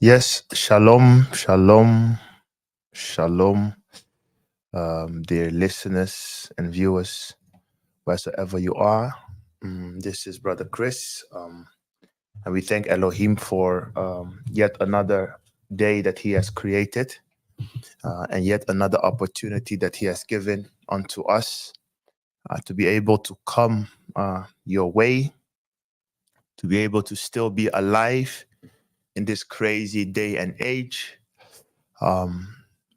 Yes, shalom, shalom, shalom, dear listeners and viewers, wheresoever you are. This is Brother Chris, and we thank Elohim for yet another day that He has created and yet another opportunity that He has given unto us to be able to come your way, to be able to still be alive in this crazy day and age. Um,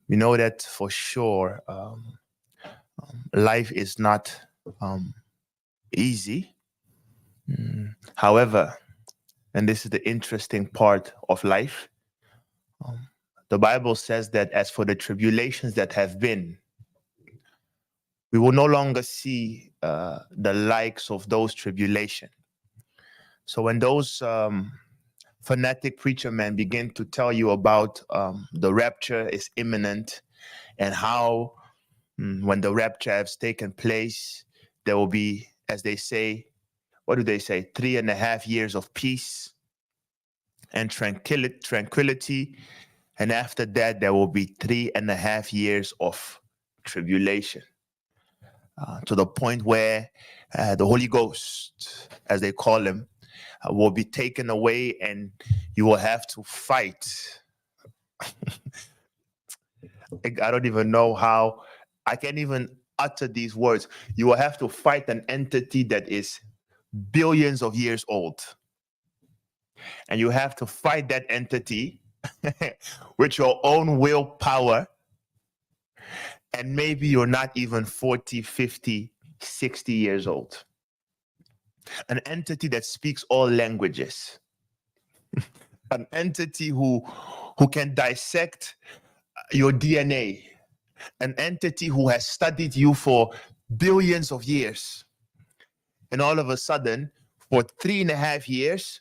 we know that for sure. Life is not um, easy. However, and this is the interesting part of life, um, the Bible says that as for the tribulations that have been, we will no longer see the likes of those tribulations. So when those fanatic preacher men begin to tell you about the rapture is imminent and how when the rapture has taken place, there will be, as they say, what do they say? 3.5 years of peace and tranquility. And after that, there will be 3.5 years of tribulation to the point where the Holy Ghost, as they call him, will be taken away and you will have to fight. I don't even know how I can even utter these words. You will have to fight an entity that is billions of years old. And you have to fight that entity with your own willpower. And maybe you're not even 40, 50, 60 years old. An entity that speaks all languages. An entity who can dissect your DNA. An entity who has studied you for billions of years. And all of a sudden, for 3.5 years,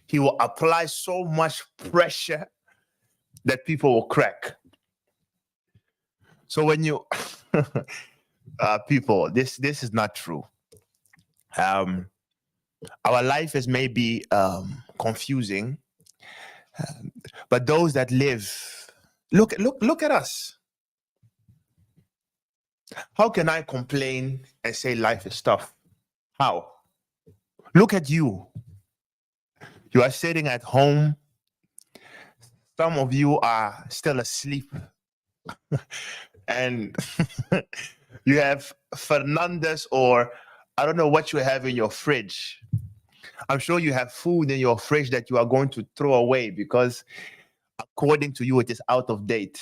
he will apply so much pressure that people will crack. So when you people, this is not true. Our life is maybe confusing, but those that live, look at us. How can I complain and say life is tough? How? Look at you. You are sitting at home. Some of you are still asleep. And you have Fernandez, or I don't know what you have in your fridge. I'm sure you have food in your fridge that you are going to throw away because according to you, it is out of date.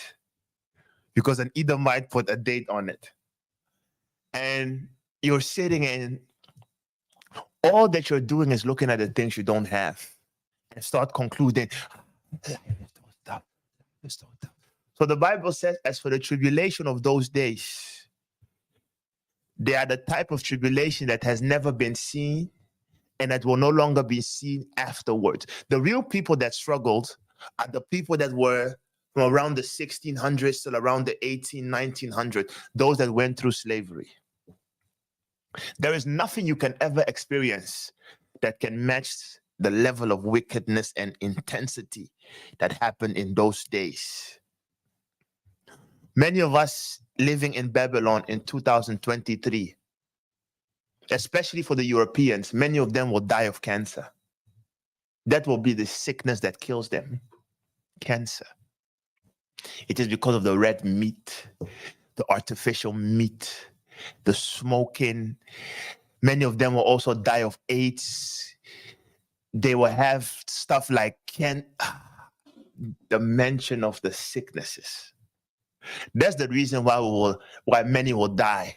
Because an Edomite put a date on it. And you're sitting and all that you're doing is looking at the things you don't have and start concluding. So the Bible says, as for the tribulation of those days, they are the type of tribulation that has never been seen and that will no longer be seen afterwards. The real people that struggled are the people that were from around the 1600s till around the 1900s, those that went through slavery. There is nothing you can ever experience that can match the level of wickedness and intensity that happened in those days. Many of us living in Babylon in 2023, especially for the Europeans, many of them will die of cancer. That will be the sickness that kills them. Cancer. It is because of the red meat, the artificial meat, the smoking. Many of them will also die of AIDS. They will have stuff like the mention of the sicknesses. That's the reason why many will die.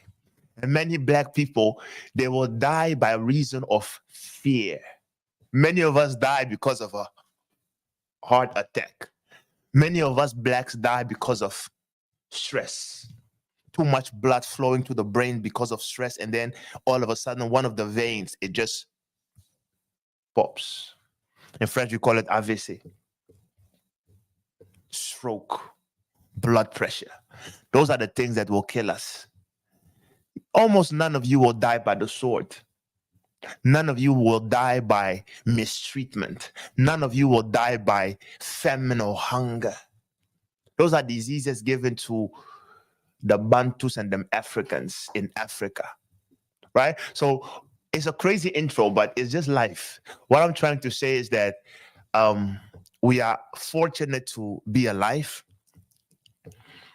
And many Black people, they will die by reason of fear. Many of us die because of a heart attack. Many of us Blacks die because of stress. Too much blood flowing to the brain because of stress. And then all of a sudden, one of the veins, it just pops. In French, we call it AVC. Stroke, blood pressure. Those are the things that will kill us. Almost none of you will die by the sword. None of you will die by mistreatment. None of you will die by famine or hunger. Those are diseases given to the Bantus and the Africans in Africa, right? So it's a crazy intro, but it's just life. What I'm trying to say is that we are fortunate to be alive.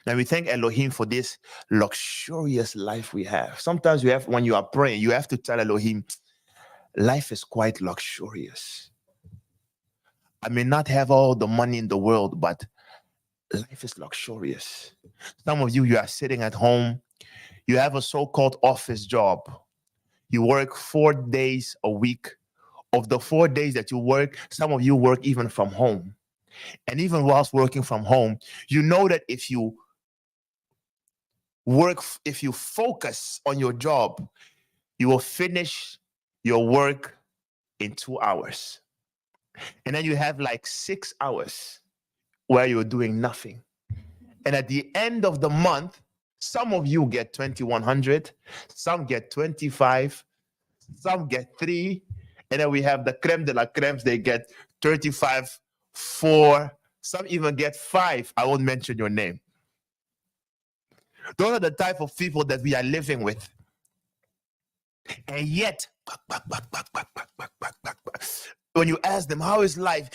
And we thank Elohim for this luxurious life we have. Sometimes when you are praying, you have to tell Elohim, life is quite luxurious. I may not have all the money in the world, but life is luxurious. Some of you are sitting at home. You have a so-called office job. You work 4 days a week. Of the 4 days that you work, some of you work even from home. And even whilst working from home, you know that if you focus on your job, you will finish your work in 2 hours. And then you have like 6 hours where you're doing nothing. And at the end of the month, some of you get 2,100, some get 25, some get 3, and then we have the creme de la cremes, they get 35, 4, some even get 5. I won't mention your name. Those are the type of people that we are living with. And yet, when you ask them, how is life?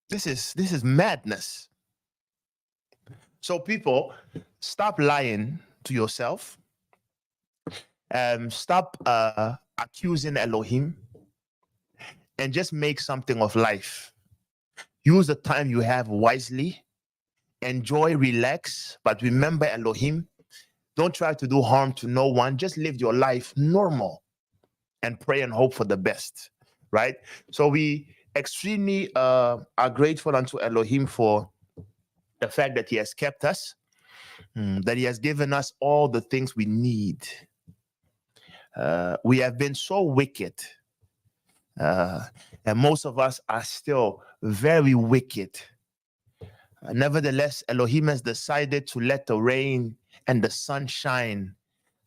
This is madness. So people, stop lying to yourself. Stop accusing Elohim, and just make something of life. Use the time you have wisely. Enjoy, relax, but remember Elohim. Don't try to do harm to no one. Just live your life normal and pray and hope for the best, right? So we extremely are grateful unto Elohim for the fact that he has kept us, that he has given us all the things we need. We have been so wicked, and most of us are still very wicked. Nevertheless, Elohim has decided to let the rain and the sun shine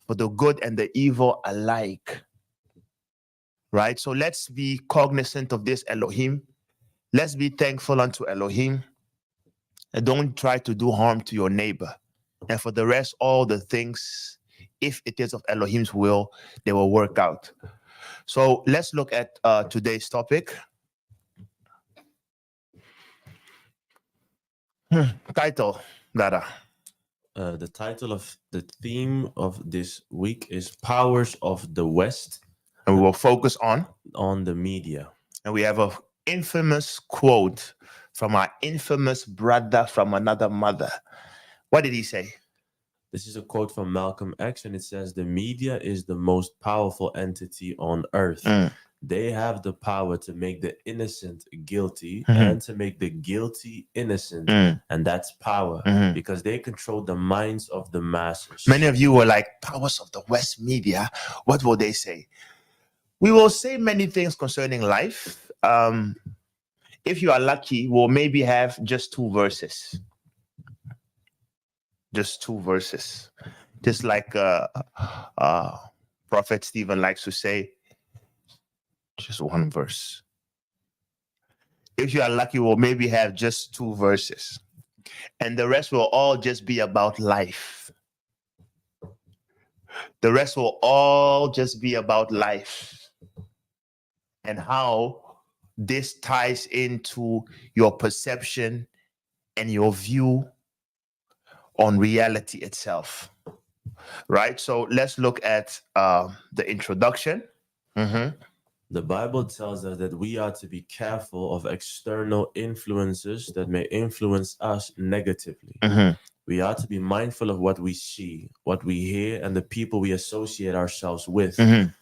for the good and the evil alike. Right? So let's be cognizant of this, Elohim. Let's be thankful unto Elohim. And don't try to do harm to your neighbor. And for the rest, all the things, if it is of Elohim's will, they will work out. So let's look at today's topic. Title, Dada. The title of the theme of this week is Powers of the West. And we will focus on the media. And we have an infamous quote from our infamous brother from another mother. What did he say? This is a quote from Malcolm X, and it says, the media is the most powerful entity on earth. They have the power to make the innocent guilty and to make the guilty innocent. And that's power because they control the minds of the masses. Many of you were like, powers of the West media. What will they say? We will say many things concerning life. If you are lucky, we'll maybe have just 2 verses. Just 2 verses. Just like Prophet Stephen likes to say, just 1 verse. If you are lucky, we'll maybe have just 2 verses. And the rest will all just be about life. The rest will all just be about life. And how this ties into your perception and your view on reality itself. Right? So let's look at the introduction. The Bible tells us that we are to be careful of external influences that may influence us negatively. We are to be mindful of what we see, what we hear, and the people we associate ourselves with.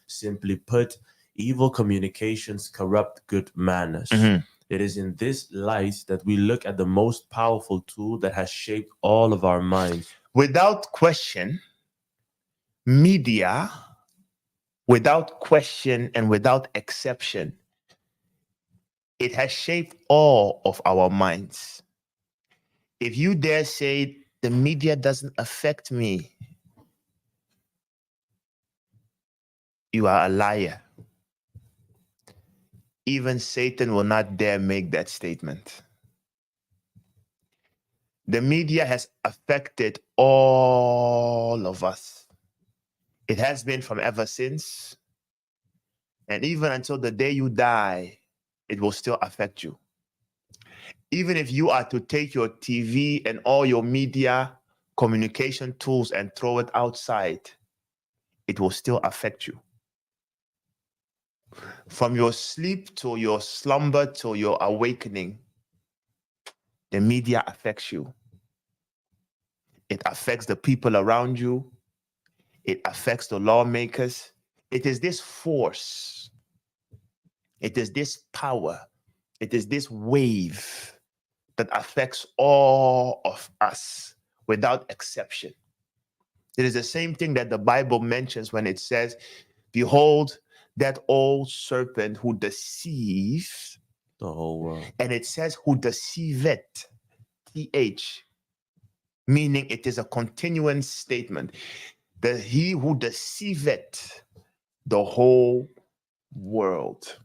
Simply put, evil communications corrupt good manners. It is in this light that we look at the most powerful tool that has shaped all of our minds. Without question, media, without question and without exception, it has shaped all of our minds. If you dare say the media doesn't affect me, you are a liar. Even Satan will not dare make that statement. The media has affected all of us. It has been from ever since. And even until the day you die, it will still affect you. Even if you are to take your TV and all your media communication tools and throw it outside, it will still affect you. From your sleep to your slumber to your awakening, the media affects you. It affects the people around you. It affects the lawmakers. It is this force. It is this power. It is this wave that affects all of us without exception. It is the same thing that the Bible mentions when it says, behold, that old serpent who deceives The whole world. And it says who deceiveth, TH, meaning it is a continuing statement. That he who deceiveth the whole world.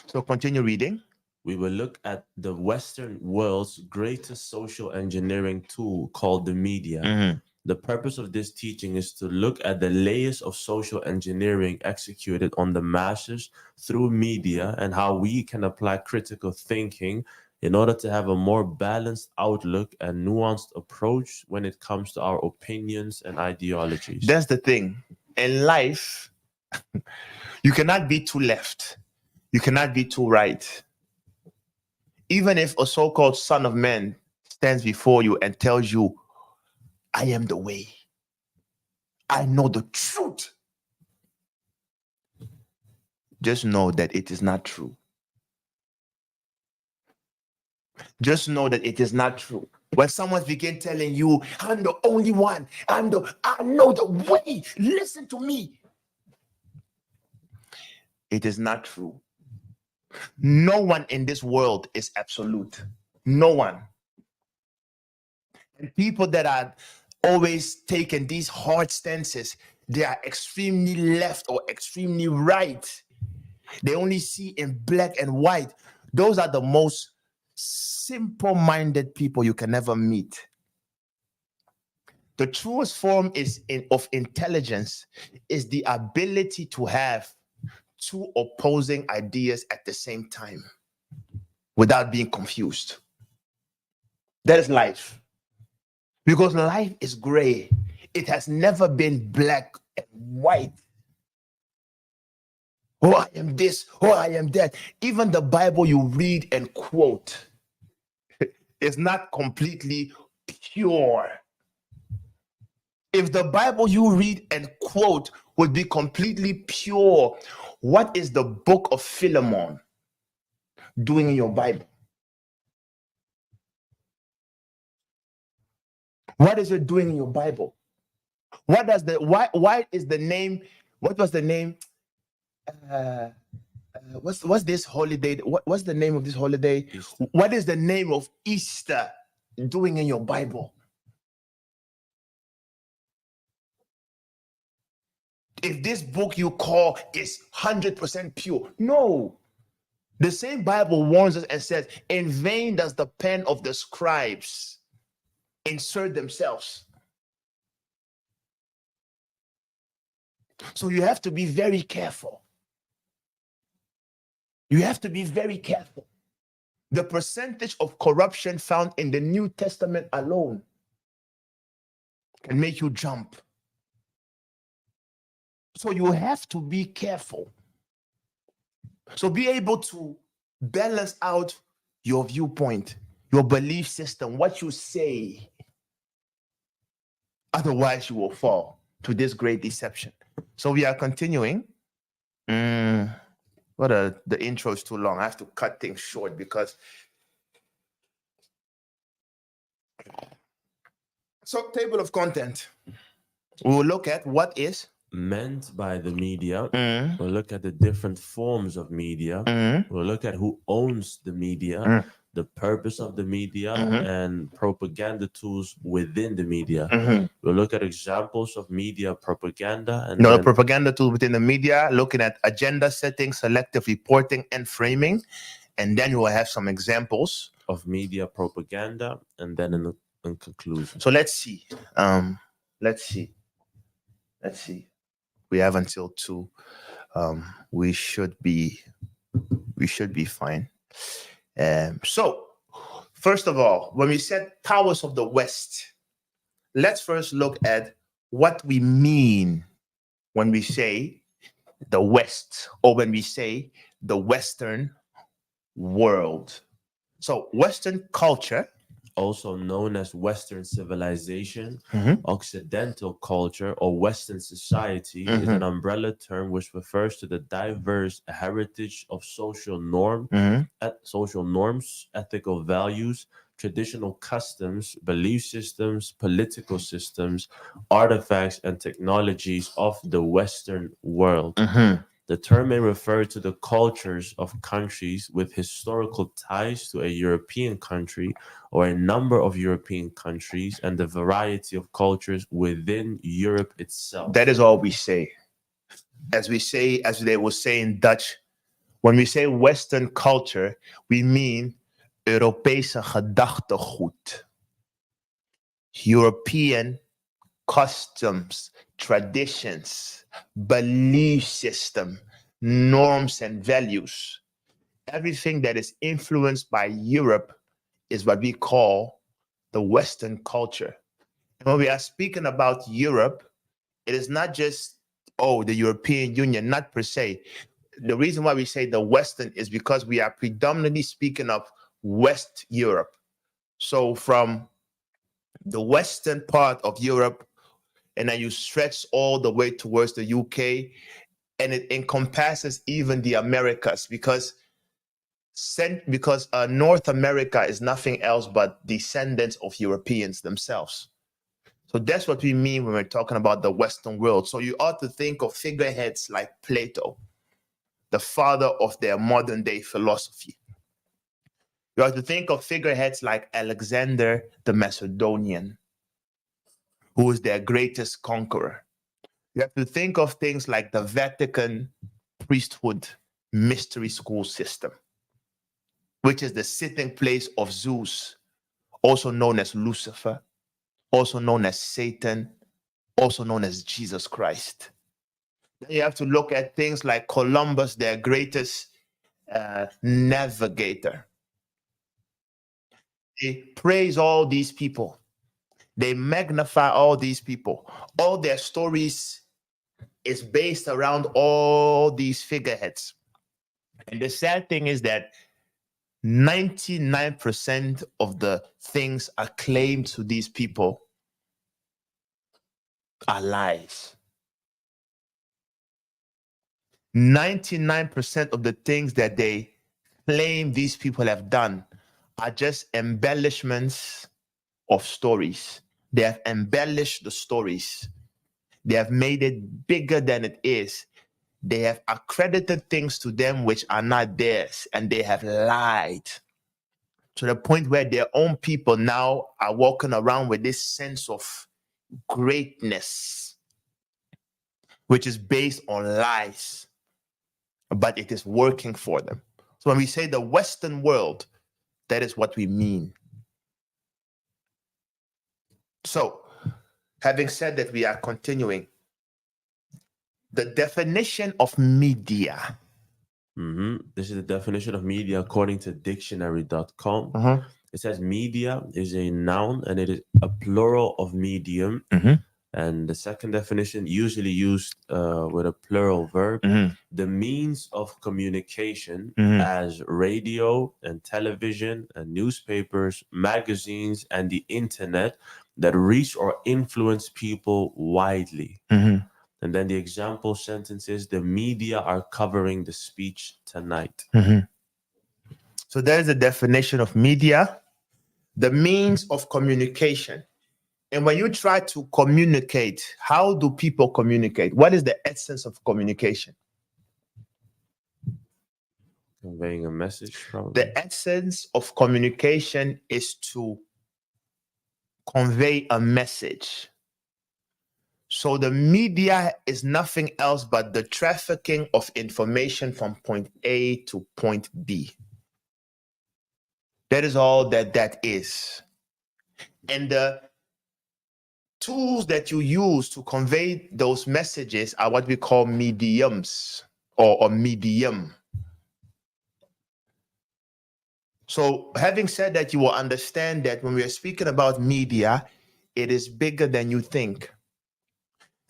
So continue reading. We will look at the Western world's greatest social engineering tool called the media. The purpose of this teaching is to look at the layers of social engineering executed on the masses through media and how we can apply critical thinking in order to have a more balanced outlook and nuanced approach when it comes to our opinions and ideologies. That's the thing. In life, you cannot be too left. You cannot be too right. Even if a so-called son of man stands before you and tells you, I am the way. I know the truth. Just know that it is not true. Just know that it is not true. When someone begins telling you, I'm the only one, I know the way, listen to me. It is not true. No one in this world is absolute. No one. And people that are always taking these hard stances, they are extremely left or extremely right. They only see in black and white. Those are the most simple-minded people you can ever meet. The truest form of intelligence is the ability to have two opposing ideas at the same time without being confused. That is life. Because life is gray. It has never been black and white. Oh, I am this. Oh, I am that. Even the Bible you read and quote is not completely pure. If the Bible you read and quote would be completely pure, what is the book of Philemon doing in your Bible? What is it doing in your Bible? What does why is the name? What was the name? What's this holiday? What's the name of this holiday? Easter. What is the name of Easter doing in your Bible? If this book you call is 100% pure, no. The same Bible warns us and says, in vain does the pen of the scribes insert themselves. So you have to be very careful. You have to be very careful. The percentage of corruption found in the New Testament alone can make you jump. So you have to be careful. So be able to balance out your viewpoint, your belief system, what you say. Otherwise, you will fall to this great deception. So we are continuing. The intro is too long. I have to cut things short because. So, table of content. We will look at what is meant by the media. We'll look at the different forms of media. We'll look at who owns the media. the purpose of the media, Mhm. and propaganda tools within the media. Mhm. We'll look at examples of media propaganda and The then propaganda tool within the media, looking at agenda setting, selective reporting, and framing. And then you will have some examples. of media propaganda, and then in conclusion. So let's see. Let's see. We have until 2. We should be fine. So first of all, when we said powers of the West, let's first look at what we mean when we say the West, or when we say the Western world. So Western culture, Also known as Western civilization, Mhm. Occidental culture, or Western society, is an umbrella term which refers to the diverse heritage of social norms, ethical values, traditional customs, belief systems, political systems, artifacts, and technologies of the Western world. The term may refer to the cultures of countries with historical ties to a European country or a number of European countries and the variety of cultures within Europe itself. That is all we say. As they will say in Dutch, when we say Western culture, we mean Europese gedachtegoed. European customs, traditions, belief system, norms, and values. Everything that is influenced by Europe is what we call the Western culture. And when we are speaking about Europe, it is not just, the European Union, not per se. The reason why we say the Western is because we are predominantly speaking of West Europe. So from the Western part of Europe, and then you stretch all the way towards the UK, and it encompasses even the Americas, because North America is nothing else but descendants of Europeans themselves. So that's what we mean when we're talking about the Western world. So you ought to think of figureheads like Plato, the father of their modern day philosophy. You have to think of figureheads like Alexander the Macedonian, who is their greatest conqueror. You have to think of things like the Vatican priesthood mystery school system, which is the sitting place of Zeus, also known as Lucifer, also known as Satan, also known as Jesus Christ. Then you have to look at things like Columbus, their greatest navigator. They praise all these people. They magnify all these people. All their stories is based around all these figureheads. And the sad thing is that 99% of the things acclaimed to these people are lies. 99% of the things that they claim these people have done are just embellishments of stories. They have embellished the stories. They have made it bigger than it is. They have accredited things to them which are not theirs, and they have lied to the point where their own people now are walking around with this sense of greatness, which is based on lies, but it is working for them. So when we say the Western world, that is what we mean. So, having said that, we are continuing. The definition of media. This is the definition of media according to dictionary.com. It says media is a noun and it is a plural of medium. And the second definition, usually used with a plural verb, the means of communication as radio and television and newspapers, magazines, and the internet that reach or influence people widely. And then the example sentence is, the media are covering the speech tonight. So there's a definition of media, the means of communication. And when you try to communicate, how do people communicate? What is the essence of communication? Conveying a message, probably. The essence of communication is to convey a message. So the media is nothing else but the trafficking of information from point A to point B. That is all that is. And the tools that you use to convey those messages are what we call mediums or medium. So having said that, you will understand that when we are speaking about media, it is bigger than you think.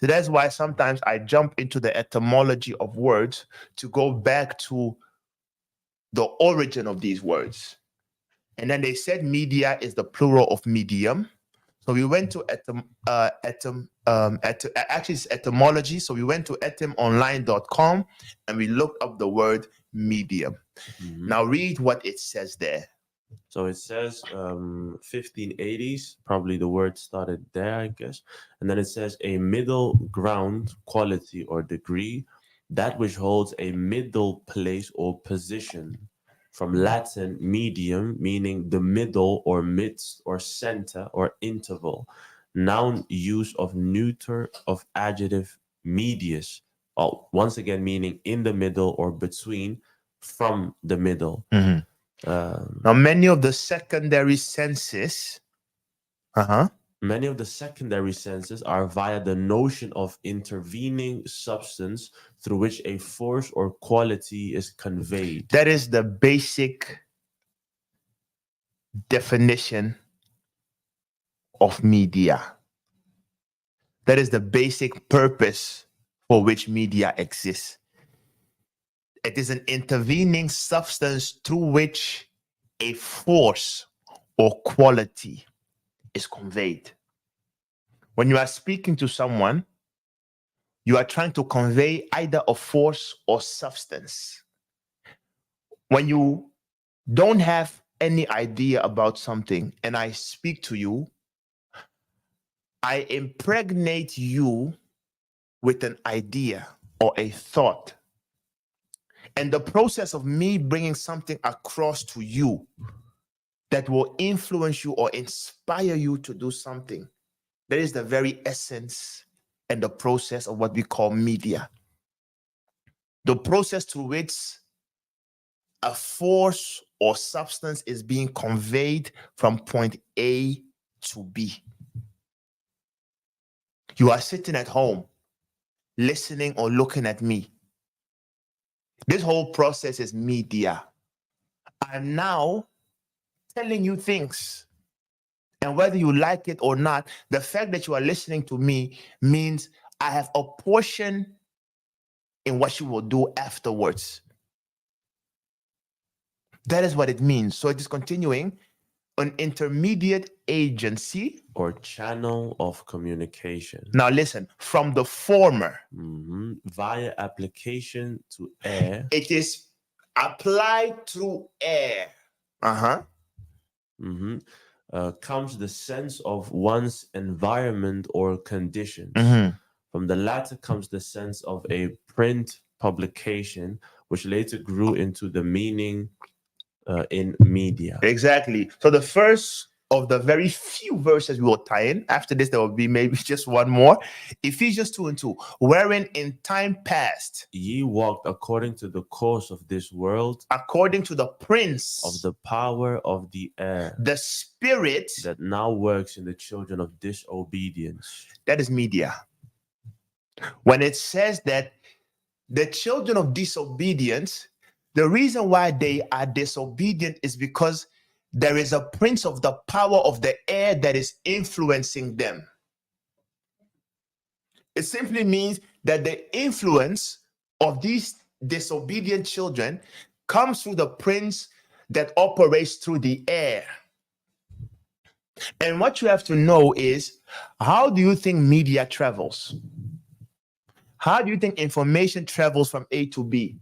So that's why sometimes I jump into the etymology of words to go back to the origin of these words. And then they said media is the plural of medium. So we went to actually it's etymology. So we went to etymonline.com and we looked up the word medium. Mhm. Now read what it says there. So it says 1580s, probably the word started there, I guess. And then it says a middle ground quality or degree, that which holds a middle place or position. From Latin, medium, meaning the middle or midst or center or interval. Noun use of neuter of adjective medius. Once again, meaning in the middle or between, from the middle. Now, many of the secondary senses, Many of the secondary senses are via the notion of intervening substance through which a force or quality is conveyed. that is the basic definition of media. That is the basic purpose for which media exists. It is an intervening substance through which a force or quality is conveyed. When you are speaking to someone, you are trying to convey either a force or substance. When you don't have any idea about something and I speak to you, I impregnate you with an idea or a thought. And the process of me bringing something across to you that will influence you or inspire you to do something, that is the very essence and the process of what we call media. The process through which a force or substance is being conveyed from point A to B. You are sitting at home, listening or looking at me. This whole process is media. I'm now telling you things. And whether you like it or not, the fact that you are listening to me means I have a portion in what you will do afterwards. That is what it means. So it is continuing. An intermediate agency or channel of communication. Now listen, from the former, via application to air. It is applied through air. Comes the sense of one's environment or conditions. From the latter comes the sense of a print publication, which later grew into the meaning in media. Exactly. So the first of the very few verses we will tie in. After this, there will be maybe just one more. Ephesians 2:2, wherein in time past ye walked according to the course of this world, according to the prince of the power of the air, the spirit that now works in the children of disobedience. That is media. When it says that the children of disobedience, the reason why they are disobedient is because there is a prince of the power of the air that is influencing them. It simply means that the influence of these disobedient children comes through the prince that operates through the air. And what you have to know is, how do you think media travels? How do you think information travels from A to B?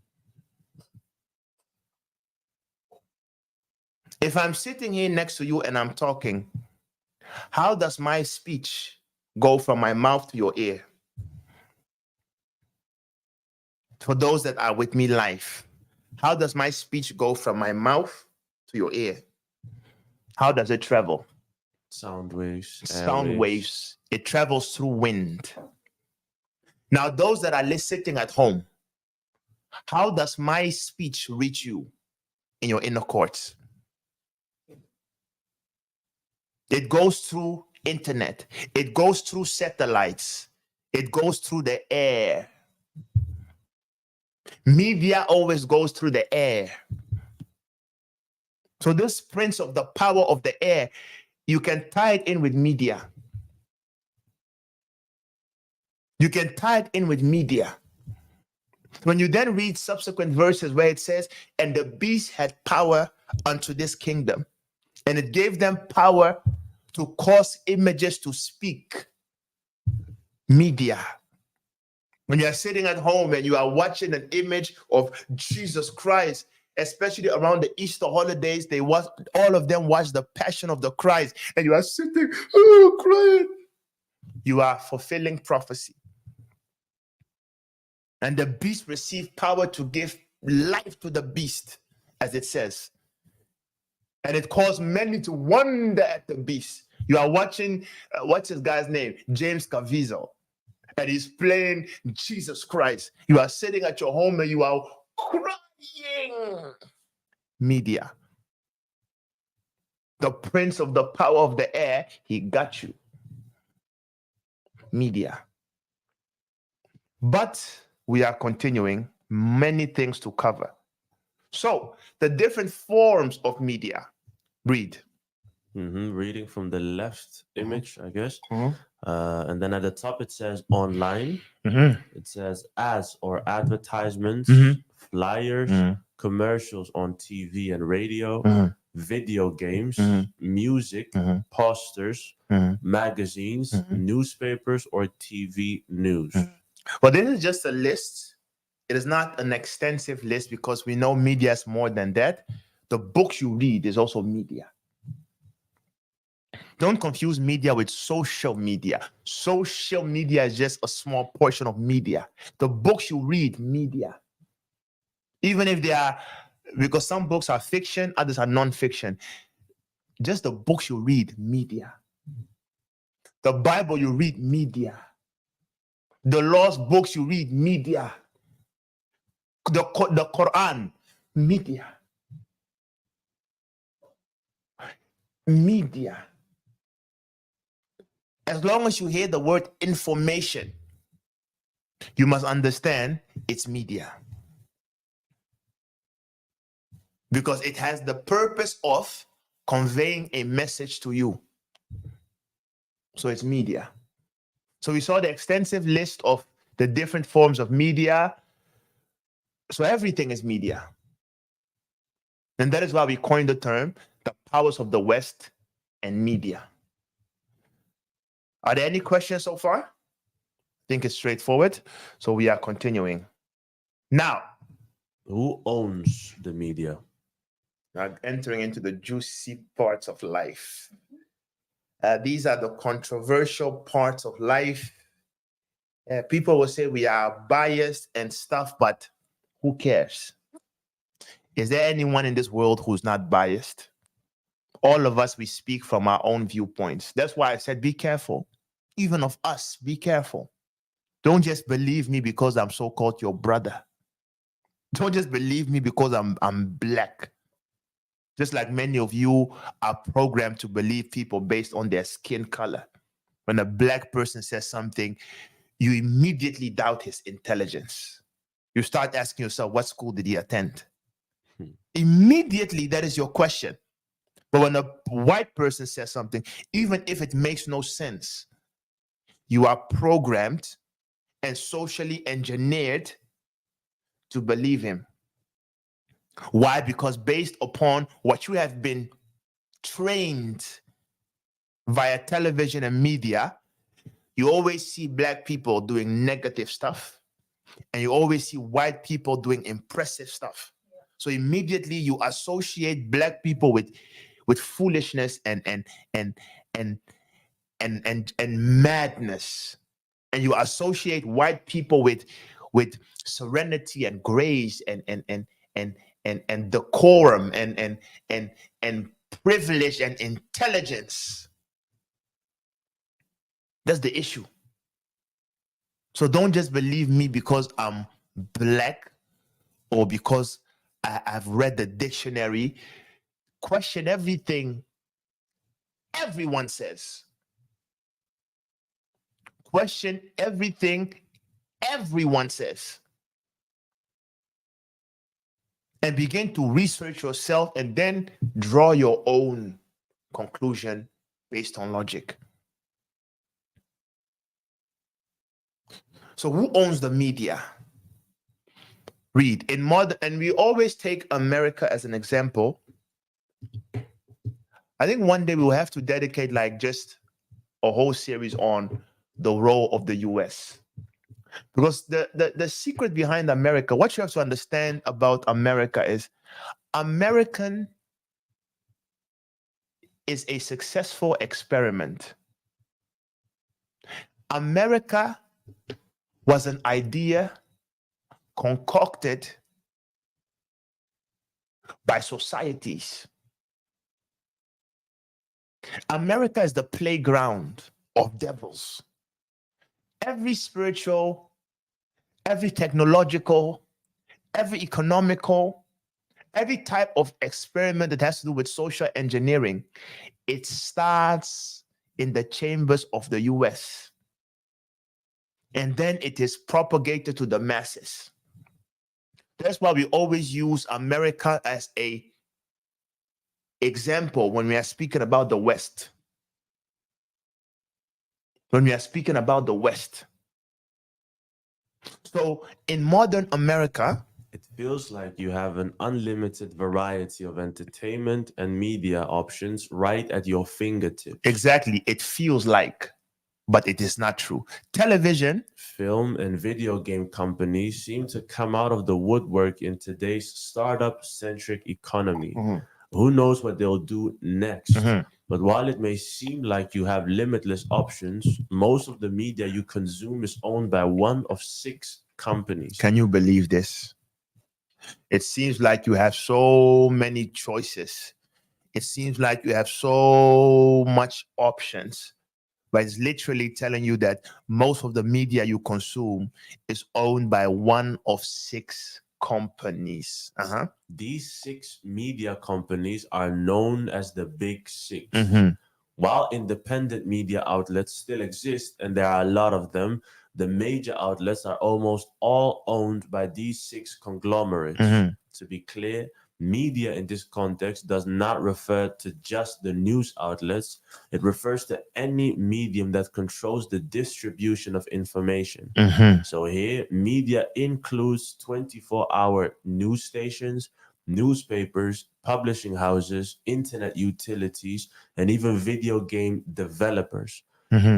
If I'm sitting here next to you and I'm talking, how does my speech go from my mouth to your ear? For those that are with me live, How does my speech go from my mouth to your ear? How does it travel? Sound waves. Sound airwaves. waves. It travels through wind. Now, those that are sitting at home, how does my speech reach you in your inner courts? It goes through internet. It goes through satellites. It goes through the air. Media always goes through the air. So this prince of the power of the air, you can tie it in with media. You can tie it in with media. When you then read subsequent verses where it says, and the beast had power unto this kingdom, and it gave them power to cause images to speak. Media. When you are sitting at home and you are watching an image of Jesus Christ, especially around the Easter holidays, all of them watch the Passion of the Christ, and you are sitting, crying. You are fulfilling prophecy. And the beast received power to give life to the beast, as it says. And it caused many to wonder at the beast. You are watching, what's his guy's name? James Caviezel. And he's playing Jesus Christ. You are sitting at your home and you are crying. Media. The prince of the power of the air, he got you. Media. But we are continuing, many things to cover. So, the different forms of media. Read. Reading from the left image, I guess. And then at the top it says online. It says ads or advertisements, flyers, commercials on TV and radio, video games, music, posters, magazines, newspapers, or TV news. Well, this is just a list. It is not an extensive list because we know media is more than that. The books you read is also media. Don't confuse media with social media. Social media is just a small portion of media. The books you read, media. Even if they are, because some books are fiction, others are non-fiction. Just the books you read, media. The Bible you read, media. The law's books you read, media. The Quran, media. Media. As long as you hear the word information, you must understand it's media. Because it has the purpose of conveying a message to you. So it's media. So we saw the extensive list of the different forms of media. So everything is media. And that is why we coined the term, the powers of the West and media. Are there any questions so far? I think it's straightforward. So we are continuing. Now, who owns the media? Now entering into the juicy parts of life. These are the controversial parts of life. People will say we are biased and stuff, but who cares? Is there anyone in this world who's not biased? All of us, we speak from our own viewpoints. That's why I said, be careful. Even of us, be careful. Don't just believe me because I'm so-called your brother. Don't just believe me because I'm black. Just like many of you are programmed to believe people based on their skin color. When a black person says something, you immediately doubt his intelligence. You start asking yourself, what school did he attend? Immediately, that is your question. But when a white person says something, even if it makes no sense, you are programmed and socially engineered to believe him. Why? Because based upon what you have been trained via television and media, you always see black people doing negative stuff, and you always see white people doing impressive stuff. So immediately you associate black people with foolishness and madness, and you associate white people with serenity and grace and decorum and privilege and intelligence. That's the issue. So don't just believe me because I'm black or because I've read the dictionary. Question everything everyone says. Question everything everyone says. And begin to research yourself and then draw your own conclusion based on logic. So who owns the media? Read. In modern, and we always take America as an example. I think one day we will have to dedicate like just a whole series on the role of the US. Because the secret behind America, what you have to understand about America is American is a successful experiment. America was an idea concocted by societies. America is the playground of devils. Every spiritual, every technological, every economical, every type of experiment that has to do with social engineering, it starts in the chambers of the US. And then it is propagated to the masses. That's why we always use America as an example when we are speaking about the West. When we are speaking about the West. So in modern America, it feels like you have an unlimited variety of entertainment and media options right at your fingertips. Exactly. It feels like, but it is not true. Television, film, and video game companies seem to come out of the woodwork in today's startup-centric economy. Who knows what they'll do next? But while it may seem like you have limitless options, most of the media you consume is owned by one of 6 companies. Can you believe this? It seems like you have so many choices. It seems like you have so much options, but it's literally telling you that most of the media you consume is owned by one of 6 companies. These 6 media companies are known as the Big 6. While independent media outlets still exist, and there are a lot of them, the major outlets are almost all owned by these 6 conglomerates. To be clear, media in this context does not refer to just the news outlets. It refers to any medium that controls the distribution of information. So here, media includes 24-hour news stations, newspapers, publishing houses, internet utilities, and even video game developers.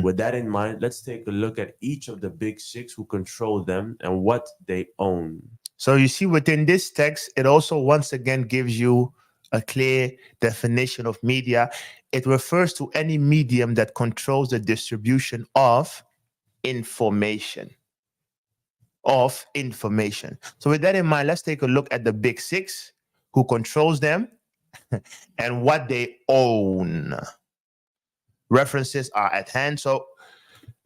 With that in mind, let's take a look at each of the Big 6 who control them and what they own. So you see within this text, it also once again gives you a clear definition of media. It refers to any medium that controls the distribution of information. So with that in mind, let's take a look at the Big 6, who controls them and what they own. References are at hand. So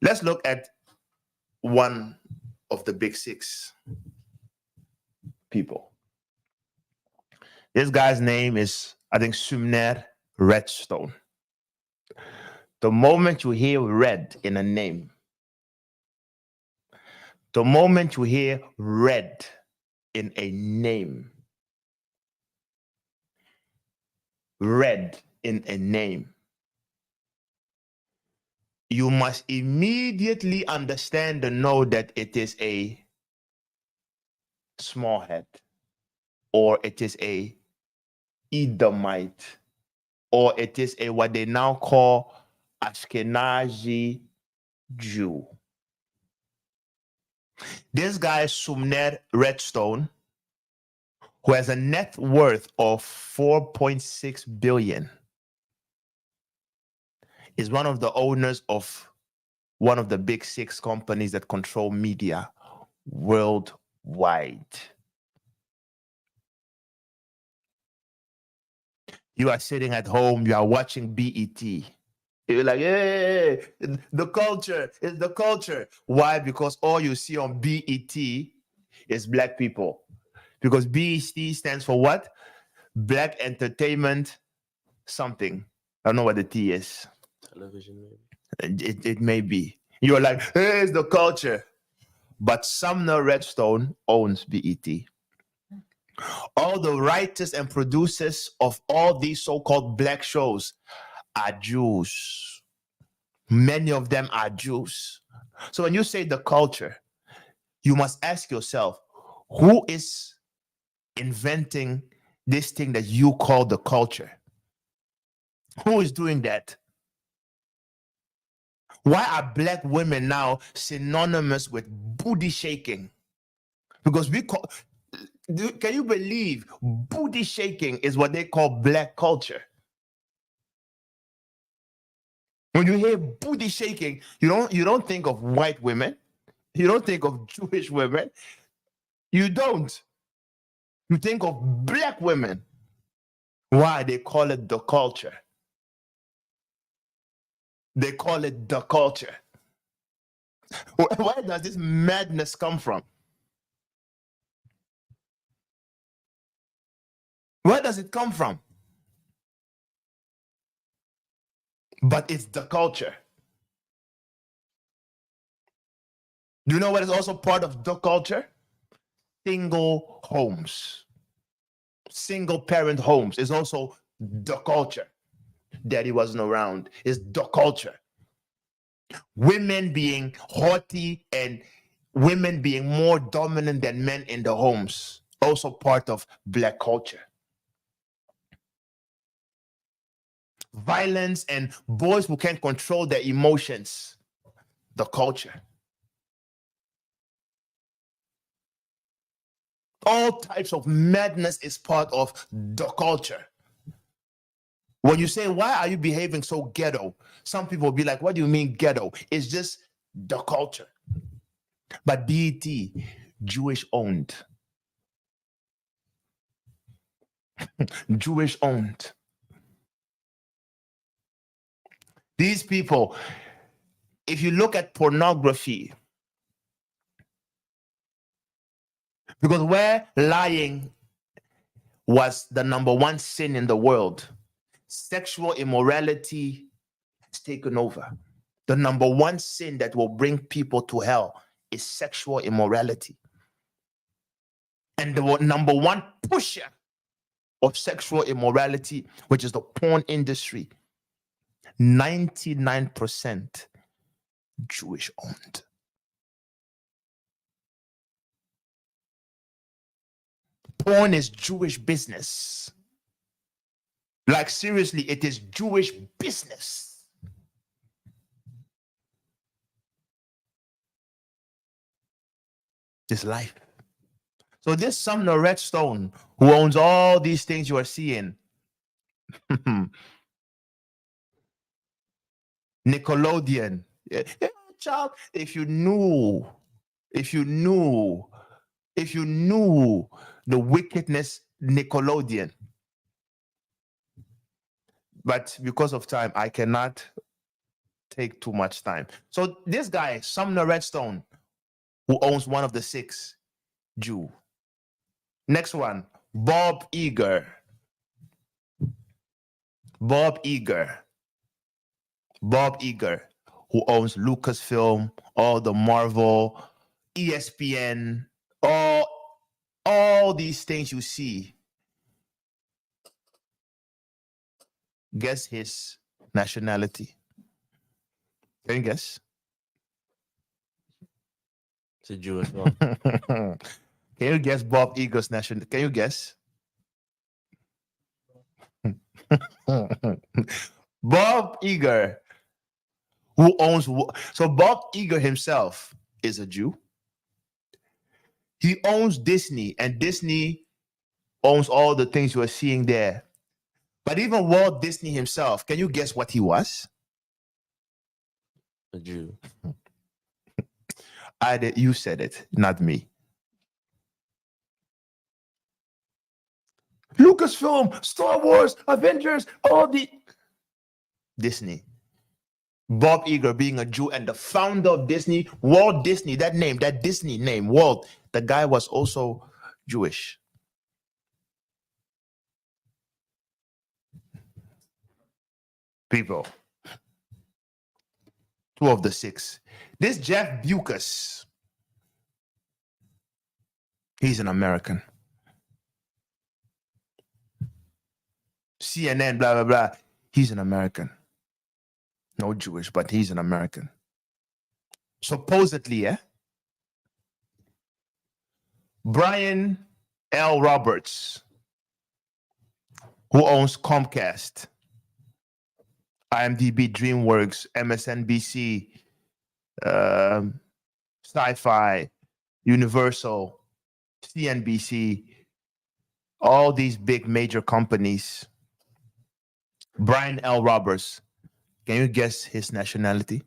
let's look at one of the Big 6 people. This guy's name is, I think, Sumner Redstone. The moment you hear red in a name, the moment you hear red in a name, red in a name, you must immediately understand and know that it is a small head, or it is a Edomite, or it is a what they now call Ashkenazi Jew. This guy, Sumner Redstone, who has a net worth of 4.6 billion, is one of the owners of one of the Big 6 companies that control media worldwide. You are sitting at home, you are watching BET. You're like, hey, the culture is the culture. Why? Because all you see on BET is black people. Because BET stands for what? Black Entertainment something. I don't know what the T is. Television, maybe. It may be. You're like, hey, it's the culture. But Sumner Redstone owns BET. All the writers and producers of all these so-called black shows are Jews. Many of them are Jews. So when you say the culture, you must ask yourself, who is inventing this thing that you call the culture? Who is doing that? Why are black women now synonymous with booty shaking? Because can you believe booty shaking is what they call black culture? When you hear booty shaking, you don't think of white women. You don't think of Jewish women. You don't. You think of black women. Why? They call it the culture. They call it the culture. Where does this madness come from? Where does it come from? But it's the culture. Do you know what is also part of the culture? Single homes. Single parent homes is also the culture. Daddy wasn't around. It's the culture. Women being haughty and women being more dominant than men in the homes. Also part of black culture. Violence and boys who can't control their emotions. The culture. All types of madness is part of the culture. When you say, why are you behaving so ghetto? Some people will be like, what do you mean ghetto? It's just the culture. But BET, Jewish owned. Jewish owned. These people, if you look at pornography, because where lying was the number one sin in the world, sexual immorality has taken over. The number one sin that will bring people to hell is sexual immorality. And the number one pusher of sexual immorality, which is the porn industry, 99% Jewish owned. Porn is Jewish business. Like seriously, it is Jewish business. This life. So this Sumner Redstone, who owns all these things you are seeing, Nickelodeon, child, if you knew the wickedness Nickelodeon. But because of time, I cannot take too much time. So this guy, Sumner Redstone, who owns one of the 6, Jew. Next one, Bob Iger. Bob Iger, who owns Lucasfilm, all the Marvel, ESPN, all these things you see. Guess his nationality. Can you guess? It's a Jew as well. Can you guess Bob Iger's nationality? Can you guess? Bob Iger, who owns, so Bob Iger himself is a Jew. He owns Disney, and Disney owns all the things you are seeing there. But even Walt Disney himself, can you guess what he was? A Jew. You said it, not me. Lucasfilm, Star Wars, Avengers, all the Disney. Bob Iger being a Jew and the founder of Disney, Walt Disney, that name, that Disney name, Walt, the guy was also Jewish. People. 2 of the 6. This Jeff Bewkes, he's an American. CNN, blah, blah, blah. He's an American. No Jewish, but he's an American. Supposedly, Brian L. Roberts, who owns Comcast, IMDb, DreamWorks, MSNBC, Sci-Fi, Universal, CNBC, all these big major companies. Brian L. Roberts, can you guess his nationality?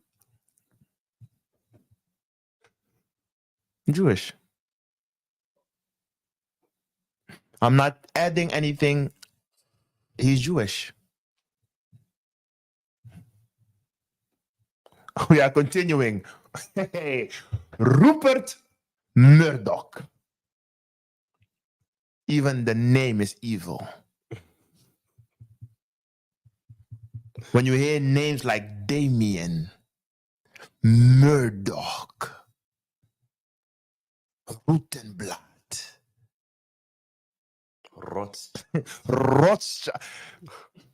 Jewish. I'm not adding anything. He's Jewish. We are continuing. Rupert Murdoch. Even the name is evil. When you hear names like Damien, Murdoch, Rutenblatt, Rothschild,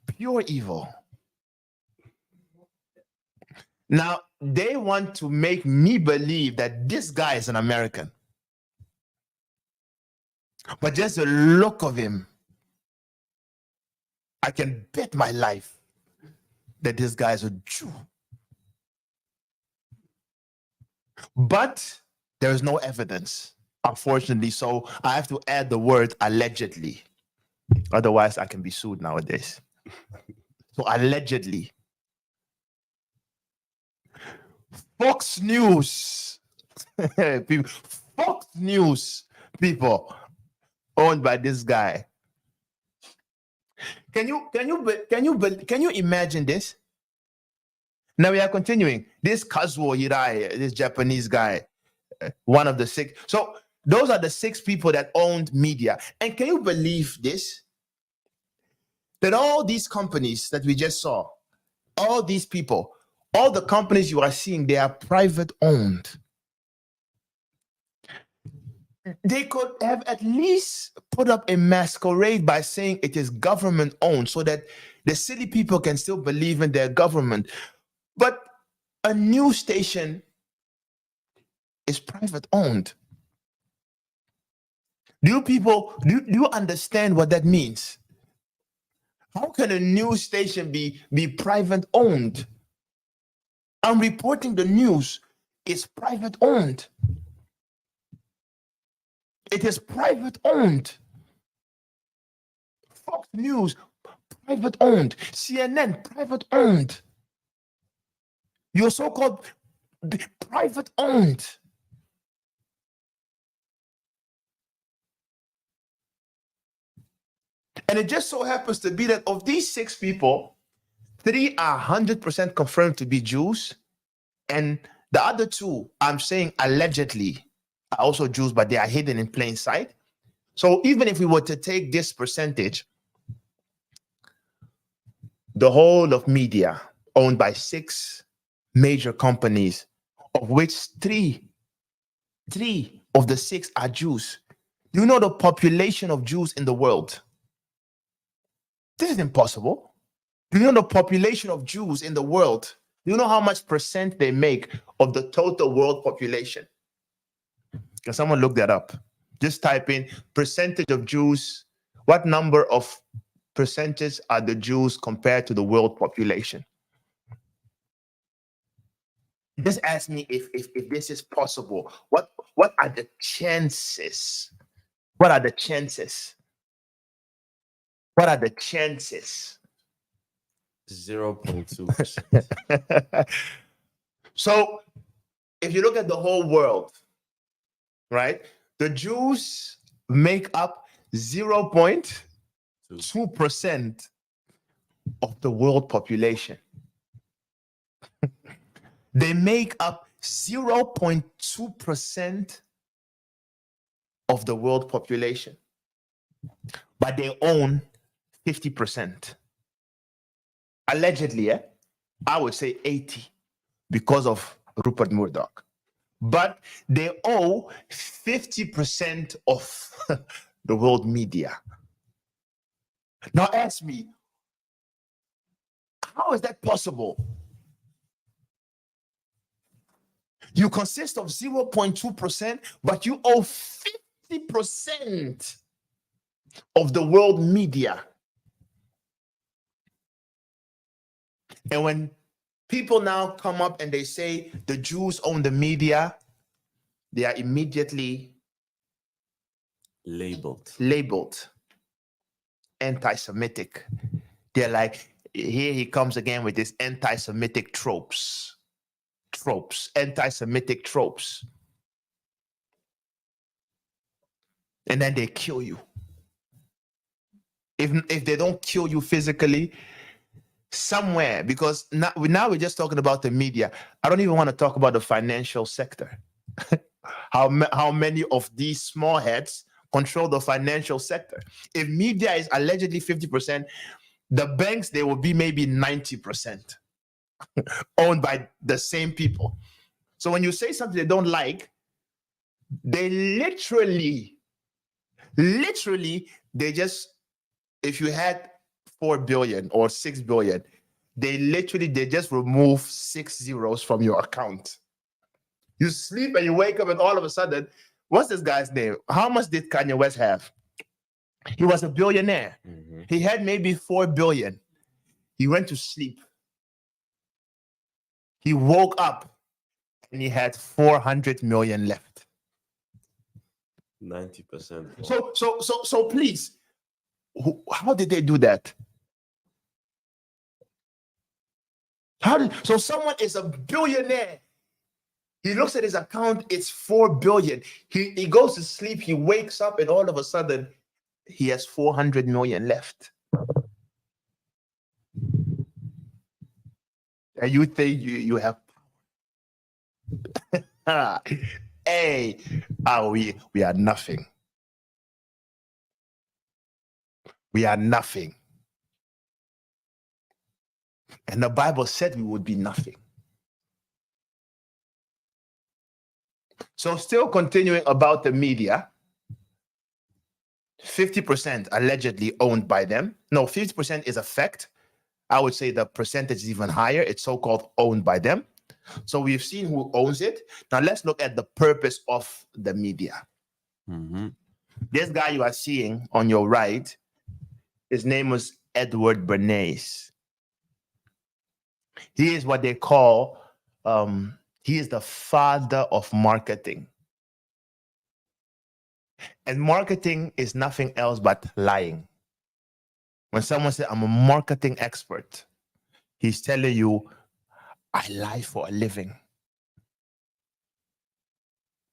pure evil. Now, they want to make me believe that this guy is an American. But just the look of him, I can bet my life that this guy is a Jew. But there is no evidence, unfortunately. So I have to add the word allegedly. Otherwise, I can be sued nowadays. So allegedly. Fox News. Fox News people owned by this guy. Can you imagine this? Now we are continuing. This Kazuo Hirai, this Japanese guy, one of the 6. So those are the 6 people that owned media. And can you believe this? That all these companies that we just saw, all these people, all the companies you are seeing, they are private owned. They could have at least put up a masquerade by saying it is government owned so that the silly people can still believe in their government. But a news station is private owned. Do you understand what that means? How can a news station be private owned? I'm reporting the news. It's private owned. It is private owned. Fox News, private owned. CNN, private owned. Your so-called private owned. And it just so happens to be that of these 6 people, 3 are 100% confirmed to be Jews. And the other 2, I'm saying allegedly, are also Jews, but they are hidden in plain sight. So even if we were to take this percentage, the whole of media owned by 6 major companies, of which 3 of the 6 are Jews. Do you know the population of Jews in the world? This is impossible. Do you know the population of Jews in the world? Do you know how much percent they make of the total world population? Can someone look that up? Just type in percentage of Jews. What number of percentage are the Jews compared to the world population? Just ask me if this is possible. What are the chances? What are the chances? What are the chances? 0.2%. So if you look at the whole world, right, the Jews make up 0.2%. 2% of the world population. They make up 0.2% of the world population, but they own 50%. Allegedly, I would say 80 because of Rupert Murdoch. But they owe 50% of the world media. Now ask me, how is that possible? You consist of 0.2%, but you owe 50% of the world media. And when people now come up and they say the Jews own the media, they are immediately labeled anti-Semitic. They're like, here he comes again with this anti-Semitic tropes, anti-Semitic tropes. And then they kill you. If they don't kill you physically, somewhere, because now we're just talking about the media. I don't even want to talk about the financial sector. How many of these small heads control the financial sector? If media is allegedly 50%, the banks, they will be maybe 90% owned by the same people. So when you say something they don't like, they literally, they just, if you had 4 billion or 6 billion, they just remove 6 zeros from your account. You sleep and you wake up and all of a sudden, what's this guy's name? How much did Kanye West have? He was a billionaire. Mm-hmm. He had maybe 4 billion. He went to sleep. He woke up and he had 400 million left. 90%. So please, how did they do that? So someone is a billionaire. He looks at his account, it's 4 billion. He goes to sleep, he wakes up, and all of a sudden, he has 400 million left. And you think you have power. Hey, we are nothing. We are nothing. And the Bible said we would be nothing. So still continuing about the media, 50% allegedly owned by them. No, 50% is a fact. I would say the percentage is even higher. It's so-called owned by them. So we've seen who owns it. Now let's look at the purpose of the media. Mm-hmm. This guy you are seeing on your right, his name was Edward Bernays. He is what they call, he is the father of marketing. And marketing is nothing else but lying. When someone says, I'm a marketing expert, he's telling you, I lie for a living.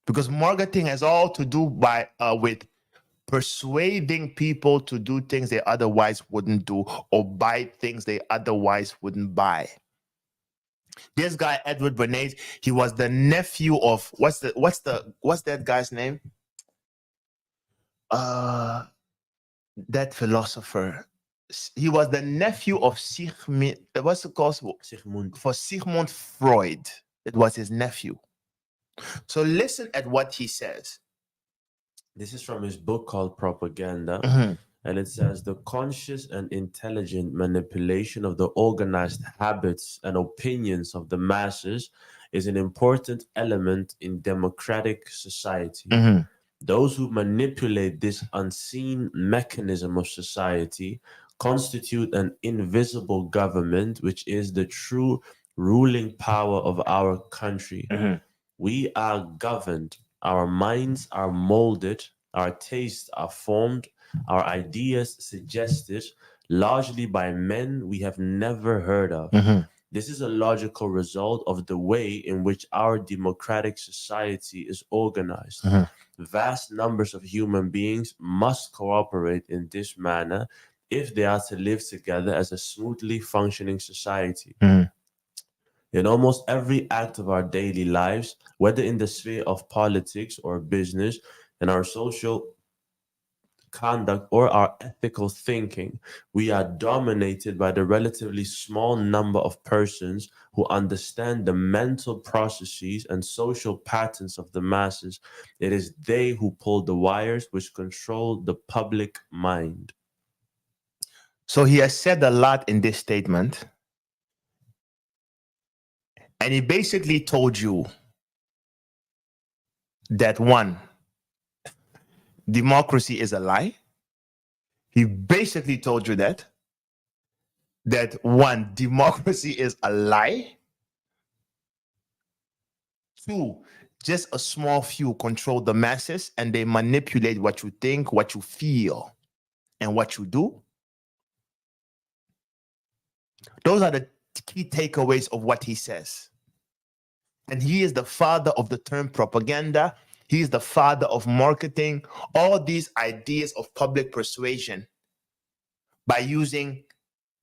Because marketing has all to do with persuading people to do things they otherwise wouldn't do or buy things they otherwise wouldn't buy. This guy, Edward Bernays, he was the nephew of what's that guy's name? That philosopher. He was the nephew of Sigmund Freud. It was his nephew. So listen at what he says. This is from his book called Propaganda. Mm-hmm. And it says, the conscious and intelligent manipulation of the organized habits and opinions of the masses is an important element in democratic society. Mm-hmm. Those who manipulate this unseen mechanism of society constitute an invisible government, which is the true ruling power of our country. Mm-hmm. We are governed. Our minds are molded. Our tastes are formed. Our ideas suggested largely by men we have never heard of. Mm-hmm. This is a logical result of the way in which our democratic society is organized. Mm-hmm. Vast numbers of human beings must cooperate in this manner if they are to live together as a smoothly functioning society. Mhm. In almost every act of our daily lives, whether in the sphere of politics or business, and our social conduct or our ethical thinking, we are dominated by the relatively small number of persons who understand the mental processes and social patterns of the masses. It is they who pull the wires which control the public mind. So he has said a lot in this statement. And he basically told you that one, democracy is a lie. He basically told you that one, democracy is a lie. Two, just a small few control the masses and they manipulate what you think, what you feel, and what you do. Those are the key takeaways of what he says. And he is the father of the term propaganda. He is the father of marketing, all these ideas of public persuasion by using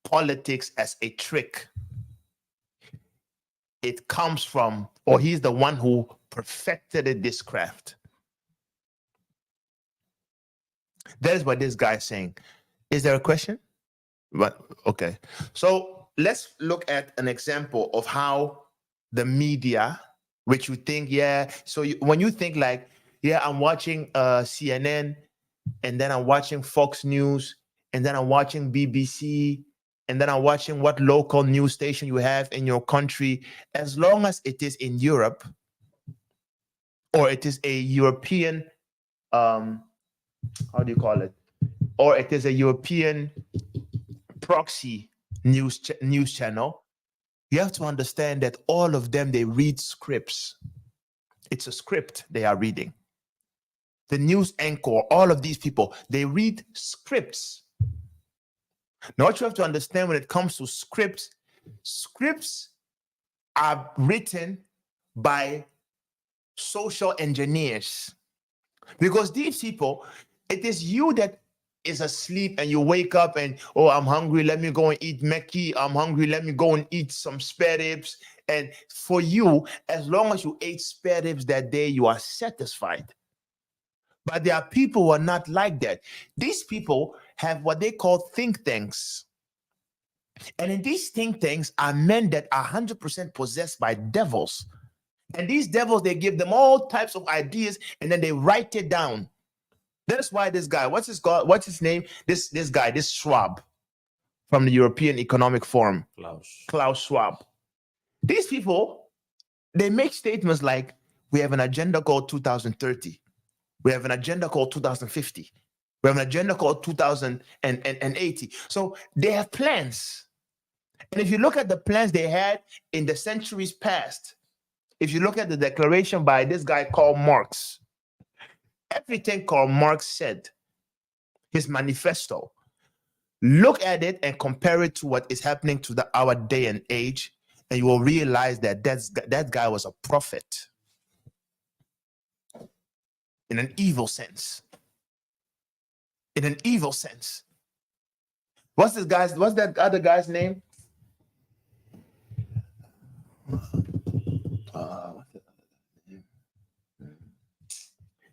politics as a trick. It comes from, or he's the one who perfected this craft. That is what this guy is saying. Is there a question? But okay. So let's look at an example of how the media, which you think, yeah. So when you think like, yeah, I'm watching CNN, and then I'm watching Fox News, and then I'm watching BBC, and then I'm watching what local news station you have in your country, as long as it is in Europe, or it is a European, how do you call it? Or it is a European proxy news channel, you have to understand that all of them, they read scripts. It's a script they are reading. The news anchor, all of these people, they read scripts. Now, what you have to understand when it comes to scripts are written by social engineers. Because these people, it is you that is asleep and you wake up and, oh, I'm hungry, let me go and eat Mekki. I'm hungry, let me go and eat some spare ribs. And for you, as long as you ate spare ribs that day, you are satisfied. But there are people who are not like that. These people have what they call think tanks. And in these think tanks are men that are 100% possessed by devils. And these devils, they give them all types of ideas and then they write it down. That's why this guy, what's his name? This guy, this Schwab from the European Economic Forum, Klaus Schwab. These people, they make statements like, we have an agenda called 2030. We have an agenda called 2050. We have an agenda called 2080. So they have plans. And if you look at the plans they had in the centuries past, if you look at the declaration by this guy called Marx, everything Karl Marx said, his manifesto, look at it and compare it to what is happening to our day and age, and you will realize that that guy was a prophet in an evil sense. In an evil sense. What's that other guy's name?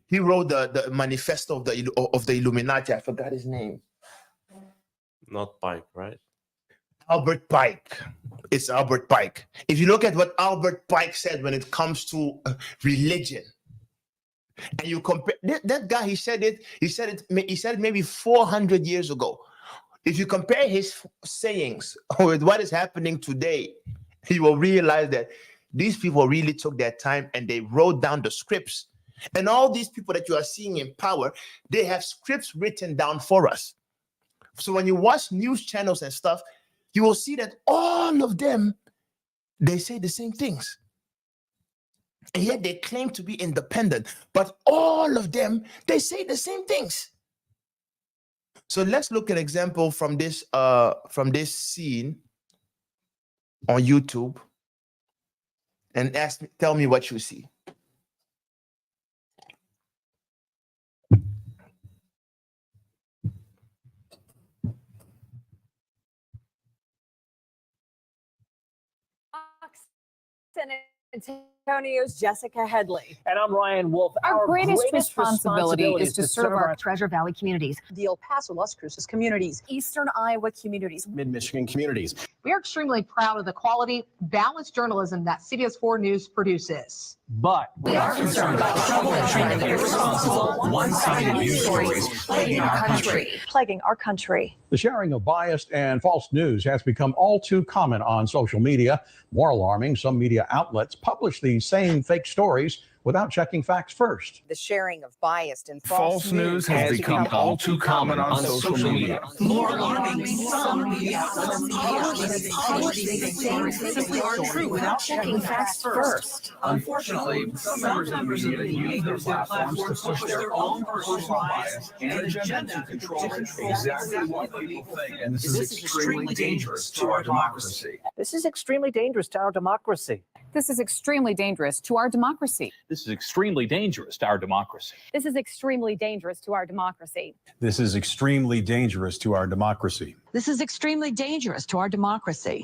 He wrote the manifesto of the Illuminati. I forgot his name. Not Pike, right? Albert Pike. It's Albert Pike. If you look at what Albert Pike said when it comes to religion, and you compare that guy, he said it maybe 400 years ago. If you compare his sayings with what is happening today, you will realize that these people really took their time and they wrote down the scripts. And all these people that you are seeing in power, they have scripts written down for us. So when you watch news channels and stuff, you will see that all of them, they say the same things. And yet they claim to be independent, but all of them, they say the same things. So let's look at an example from this scene on YouTube and tell me what you see. Antonio's Jessica Headley. And I'm Ryan Wolf. Our greatest responsibility is to serve our Treasure Valley communities, The El Paso, Las Cruces communities, Eastern Iowa communities, Mid-Michigan communities. We are extremely proud of the quality, balanced journalism that CBS 4 News produces. But we are concerned about troubling and irresponsible, one-sided news stories plaguing our country. The sharing of biased and false news has become all too common on social media. More alarming, some media outlets publish these same fake stories without checking facts first. the sharing of biased and False news has become all too common on social media. More alarming, some media outlets publish these same simply aren't true without checking facts first. Unfortunately, some members of the media use their platforms to push their own personal bias and agenda to control exactly what people think. And this is extremely dangerous to our democracy. this is extremely dangerous to our democracy. This is extremely dangerous to our democracy. This is extremely dangerous to our democracy. This is extremely dangerous to our democracy. This is extremely dangerous to our democracy. This is extremely dangerous to our democracy.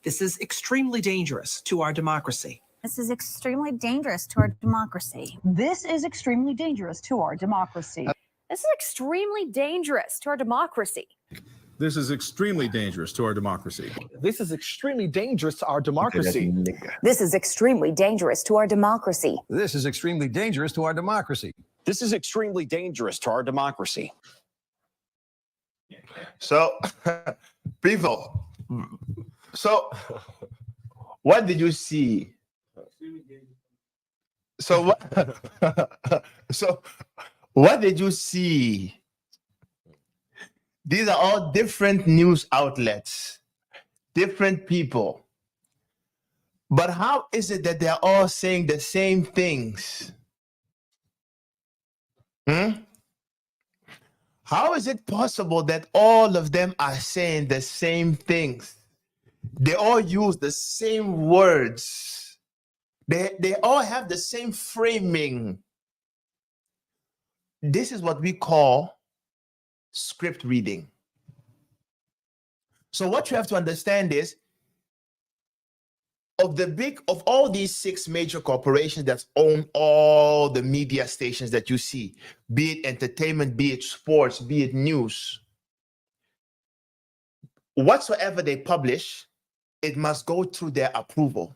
This is extremely dangerous to our democracy. This is extremely dangerous to our democracy. This is extremely dangerous to our democracy. This is extremely dangerous to our democracy. This is extremely dangerous to our democracy. This is extremely dangerous to our democracy. This is extremely dangerous to our democracy. This is extremely dangerous to our democracy. This is extremely dangerous to our democracy. So, people, so what did you see? So what? So what did you see? These are all different news outlets, different people. But how is it that they're all saying the same things? How is it possible that all of them are saying the same things? They all use the same words. They all have the same framing. This is what we call script reading. So what you have to understand is, of all these 6 major corporations that own all the media stations that you see, be it entertainment, be it sports, be it news, whatsoever they publish, it must go through their approval.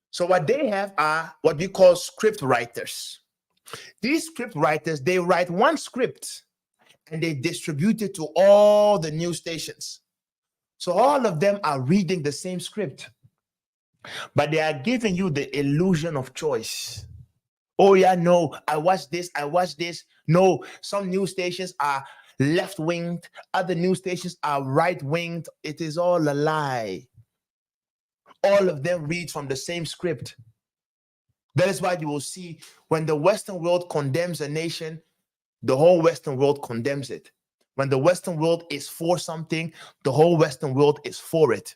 So what they have are what we call script writers. These script writers, they write one script and they distribute it to all the news stations. So all of them are reading the same script, but they are giving you the illusion of choice. Oh yeah, no, I watched this. No, some news stations are left-winged, other news stations are right-winged. It is all a lie. All of them read from the same script. That is why you will see when the Western world condemns a nation, the whole Western world condemns it. When the Western world is for something, the whole Western world is for it.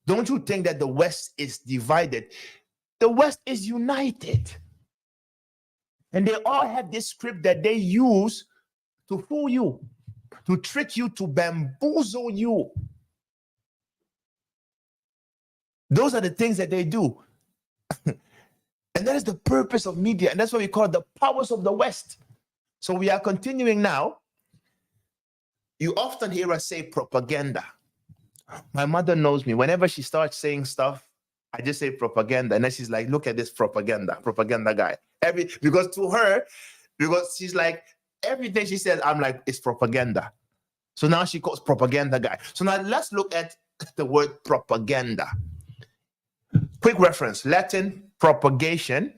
Don't you think that the West is divided? The West is united. And they all have this script that they use to fool you, to trick you, to bamboozle you. Those are the things that they do. And that is the purpose of media. And that's what we call the powers of the West. So we are continuing now. You often hear us say propaganda. My mother knows me. Whenever she starts saying stuff, I just say propaganda. And then she's like, look at this propaganda guy. Because to her, because she's like, everything she says, I'm like, it's propaganda. So now she calls propaganda guy. So now let's look at the word propaganda. Quick reference, Latin propagation.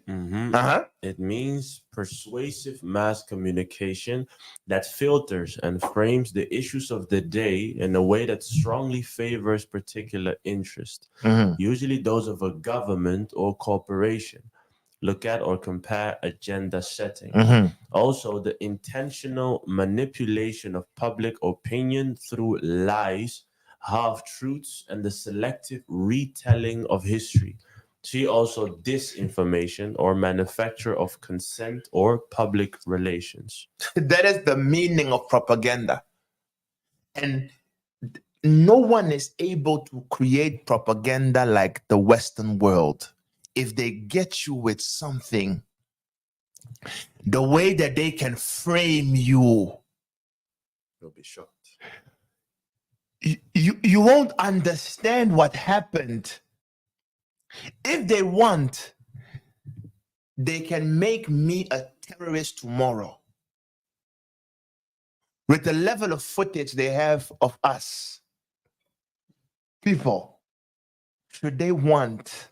It means persuasive mass communication that filters and frames the issues of the day in a way that strongly favors particular interest, usually those of a government or corporation. Look at or compare agenda setting. Also, the intentional manipulation of public opinion through lies, half-truths, and the selective retelling of history. See also disinformation or manufacture of consent or public relations. That is the meaning of propaganda. And no one is able to create propaganda like the Western world. If they get you with something, the way that they can frame you, You'll be shocked. you won't understand what happened. If they want, they can make me a terrorist tomorrow. With the level of footage they have of us, people, should they want,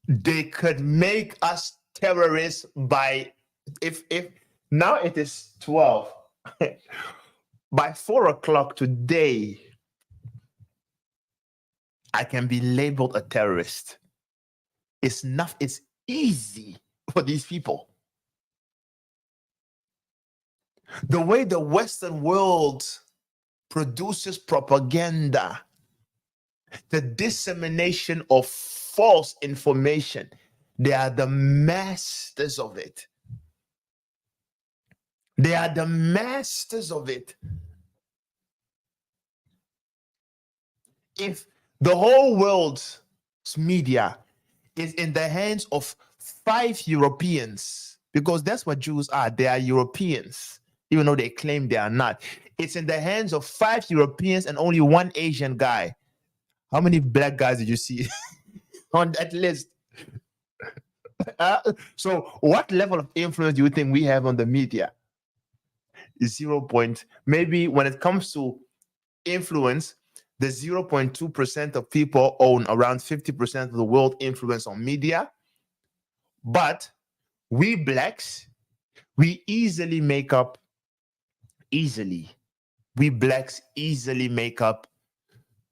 they could make us terrorists by, if now it is 12, by 4 o'clock today, I can be labeled a terrorist. It's easy for these people. The way the Western world produces propaganda, the dissemination of false information, they are the masters of it. They are the masters of it. If the whole world's media is in the hands of 5 Europeans, because that's what Jews are, they are Europeans, even though they claim they are not. It's in the hands of 5 Europeans and only 1 Asian guy. How many black guys did you see on that list? So what level of influence do you think we have on the media? 0 point. Maybe when it comes to influence, the 0.2% of people own around 50% of the world influence on media. But we blacks, we easily make up, we blacks easily make up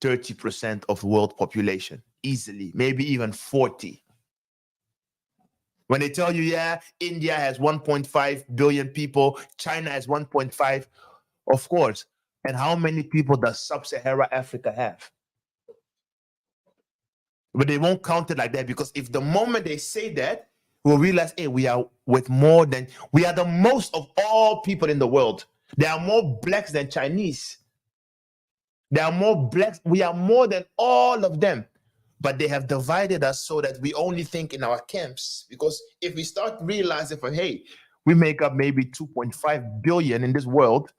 30% of world population. Easily, maybe even 40. When they tell you, yeah, India has 1.5 billion people, China has 1.5, of course. And how many people does sub-Saharan Africa have? But they won't count it like that, because if the moment they say that, we'll realize, hey, we are the most of all people in the world. There are more blacks than Chinese. There are more blacks. We are more than all of them. But they have divided us so that we only think in our camps. Because if we start realizing, hey, we make up maybe 2.5 billion in this world,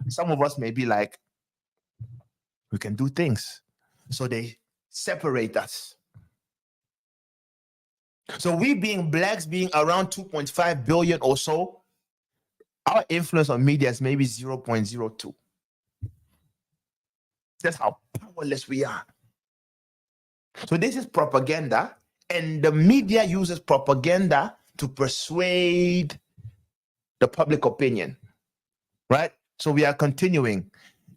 some of us may be like, we can do things. So they separate us. So we being blacks, being around 2.5 billion or so, our influence on media is maybe 0.02. That's how powerless we are. So this is propaganda, and the media uses propaganda to persuade the public opinion, right? So we are continuing.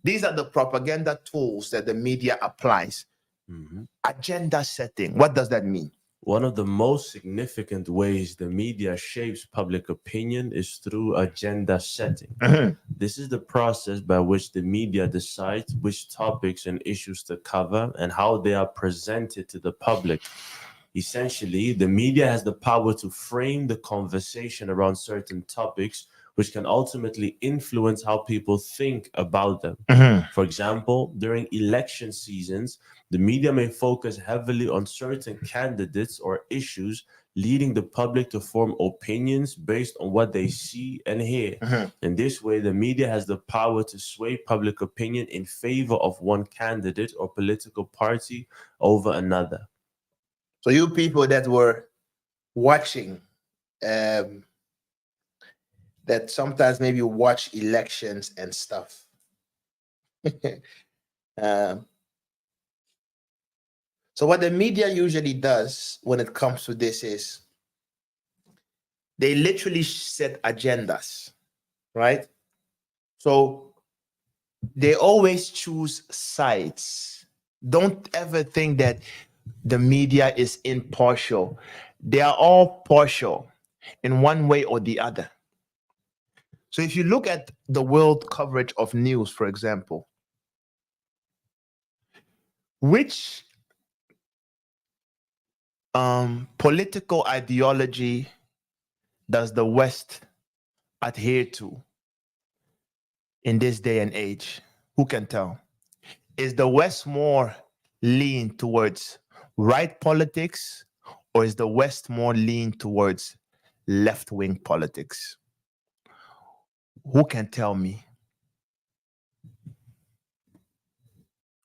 These are the propaganda tools that the media applies. Mm-hmm. Agenda setting. What does that mean? One of the most significant ways the media shapes public opinion is through agenda setting. Mm-hmm. This is the process by which the media decides which topics and issues to cover and how they are presented to the public. Essentially, the media has the power to frame the conversation around certain topics, which can ultimately influence how people think about them. Mm-hmm. For example, during election seasons, the media may focus heavily on certain candidates or issues, leading the public to form opinions based on what they see and hear. Mm-hmm. In this way, the media has the power to sway public opinion in favor of one candidate or political party over another. So you people that were watching, that sometimes maybe watch elections and stuff. So what the media usually does when it comes to this is they literally set agendas, right? So they always choose sides. Don't ever think that the media is impartial. They are all partial in one way or the other. So if you look at the world coverage of news, for example, which political ideology does the West adhere to in this day and age? Who can tell? Is the West more lean towards right politics, or is the West more lean towards left-wing politics? Who can tell me?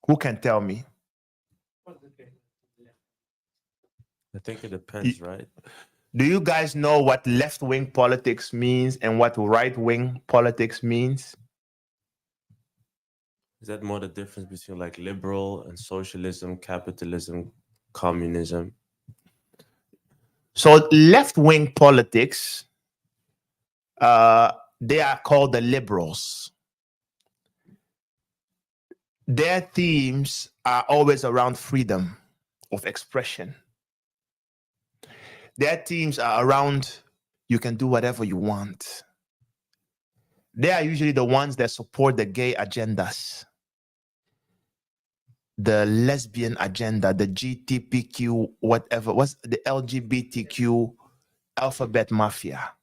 Who can tell me? I think it depends, right? Do you guys know what left-wing politics means and what right-wing politics means? Is that more the difference between like liberal and socialism, capitalism, communism? So left-wing politics, they are called the liberals. Their themes are always around freedom of expression. Their themes are around you can do whatever you want. They are usually the ones that support the gay agendas, the lesbian agenda, the GTPQ, whatever, what's the LGBTQ alphabet mafia.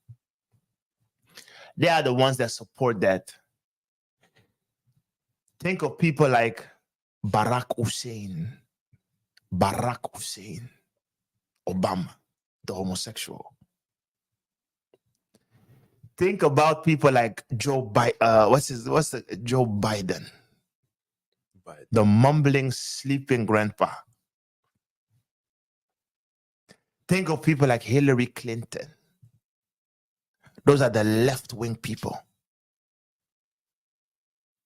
They are the ones that support that. Think of people like Barack Hussein, Obama, the homosexual. Think about people like Joe Biden, Joe Biden, the mumbling, sleeping grandpa. Think of people like Hillary Clinton. Those are the left-wing people.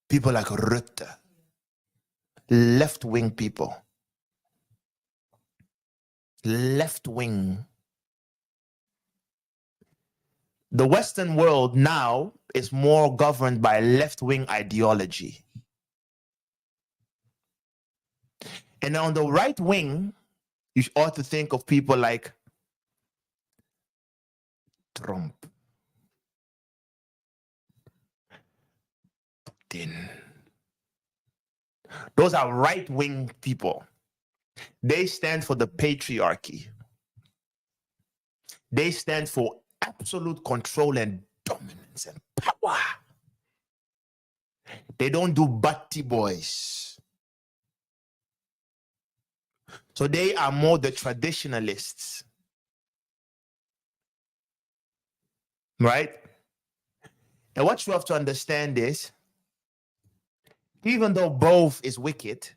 People like Rutte, left-wing people. Left-wing. The Western world now is more governed by left-wing ideology. And on the right wing, you ought to think of people like Trump, Putin. Those are right-wing people. They stand for the patriarchy. They stand for absolute control and dominance and power. They don't do butty boys. So they are more the traditionalists. Right? And what you have to understand is, even though both is wicked,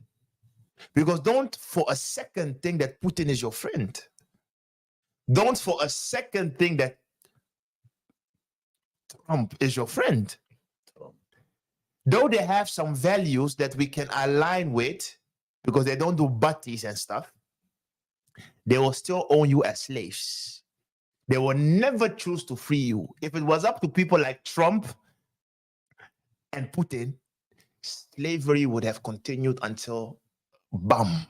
because don't for a second think that Putin is your friend. Don't for a second think that Trump is your friend. Though they have some values that we can align with, because they don't do butties and stuff, they will still own you as slaves. They will never choose to free you. If it was up to people like Trump and Putin, slavery would have continued until bam.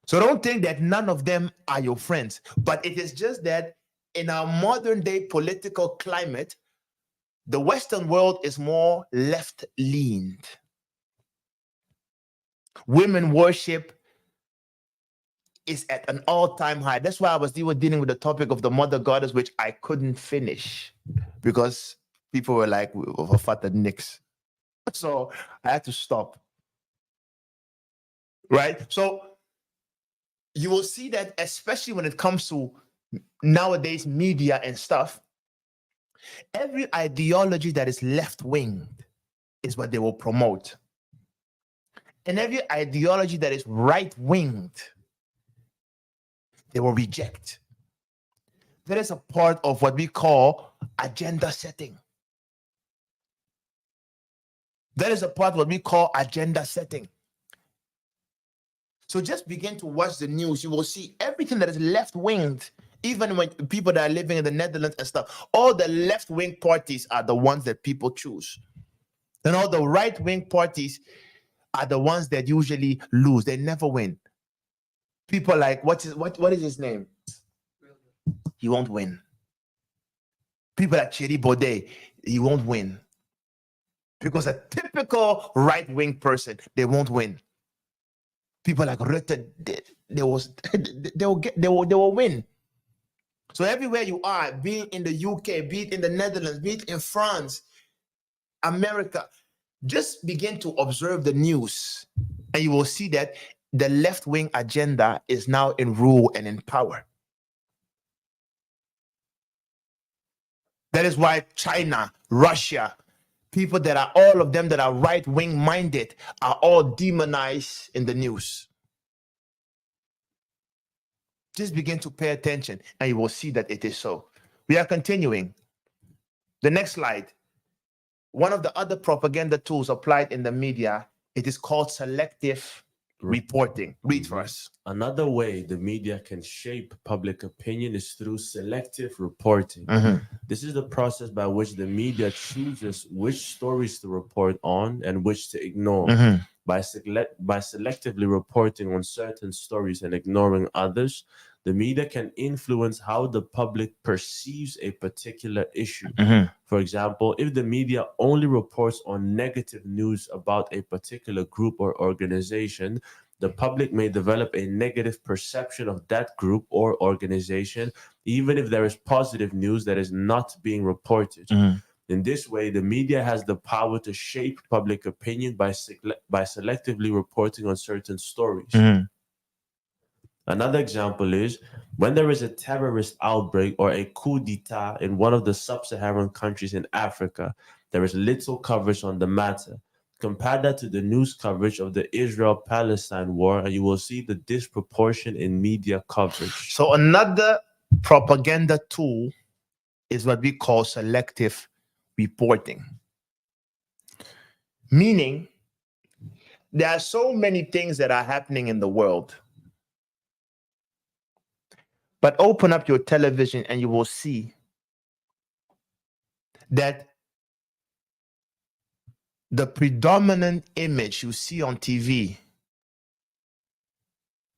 So don't think that none of them are your friends. But it is just that in our modern day political climate, the Western world is more left-leaned. Women worship is at an all-time high. That's why I was dealing with the topic of the mother goddess, which I couldn't finish because people were like, "Overfatted nix." So I had to stop. Right? So you will see that, especially when it comes to nowadays media and stuff, every ideology that is left-winged is what they will promote. And every ideology that is right-winged, they will reject. That is a part of what we call agenda setting. That is a part of what we call agenda setting. So just begin to watch the news. You will see everything that is left-winged, even when people that are living in the Netherlands and stuff, all the left-wing parties are the ones that people choose. And all the right-wing parties are the ones that usually lose. They never win. People like, what is his name? He won't win. People like Thierry Baudet, he won't win. Because a typical right-wing person, they won't win. People like Rutte, they will win. So everywhere you are, be it in the UK, be it in the Netherlands, be it in France, America, Just begin to observe the news, and you will see that the left-wing agenda is now in rule and in power. That is why China, Russia, people that are all of them that are right-wing minded are all demonized in the news. Just begin to pay attention and you will see that it is so. We are continuing. The next slide. One of the other propaganda tools applied in the media, it is called selective reporting. Read for us. Another way the media can shape public opinion is through selective reporting. This is the process by which the media chooses which stories to report on and which to ignore. By selectively reporting on certain stories and ignoring others, the media can influence how the public perceives a particular issue. For example, if the media only reports on negative news about a particular group or organization, the public may develop a negative perception of that group or organization, even if there is positive news that is not being reported. In this way, the media has the power to shape public opinion by selectively reporting on certain stories. Another example is when there is a terrorist outbreak or a coup d'etat in one of the sub-Saharan countries in Africa, there is little coverage on the matter. Compare that to the news coverage of the Israel-Palestine war, and you will see the disproportion in media coverage. So another propaganda tool is what we call selective reporting. Meaning, there are so many things that are happening in the world. But open up your television and you will see that the predominant image you see on TV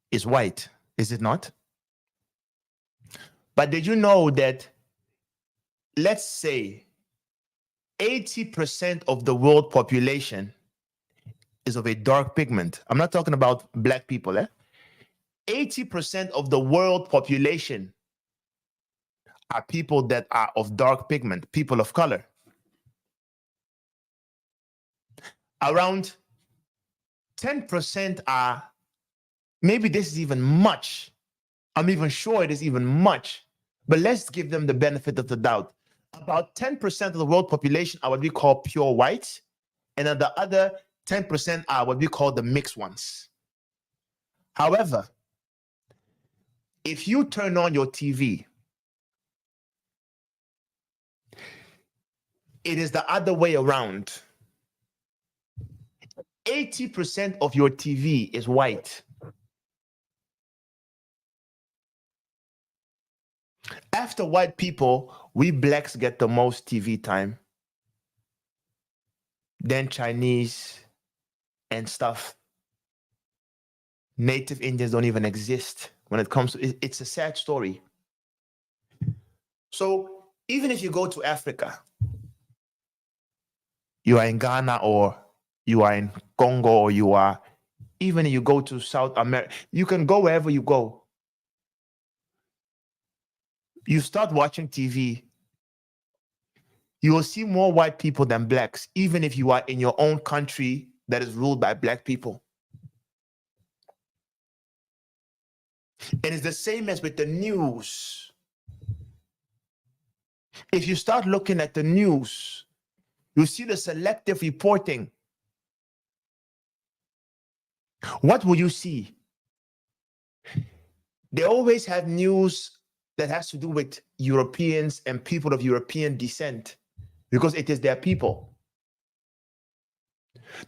is white, is it not? But did you know that, let's say, 80% of the world population is of a dark pigment? I'm not talking about black people, 80% of the world population are people that are of dark pigment, people of color. Around 10% are, maybe this is even much. I'm even sure it is even much, but let's give them the benefit of the doubt. About 10% of the world population are what we call pure whites, and then the other 10% are what we call the mixed ones. However, if you turn on your TV, it is the other way around. 80% of your TV is white. After white people, we blacks get the most TV time. Then Chinese and stuff. Native Indians don't even exist when it comes to, it's a sad story. So even if you go to Africa, you are in Ghana or you are in Congo or you are, even if you go to South America, you can go wherever you go. You start watching TV, you will see more white people than blacks, even if you are in your own country that is ruled by black people. And it's the same as with the news. If you start looking at the news, you see the selective reporting. What will you see? They always have news that has to do with Europeans and people of European descent because it is their people.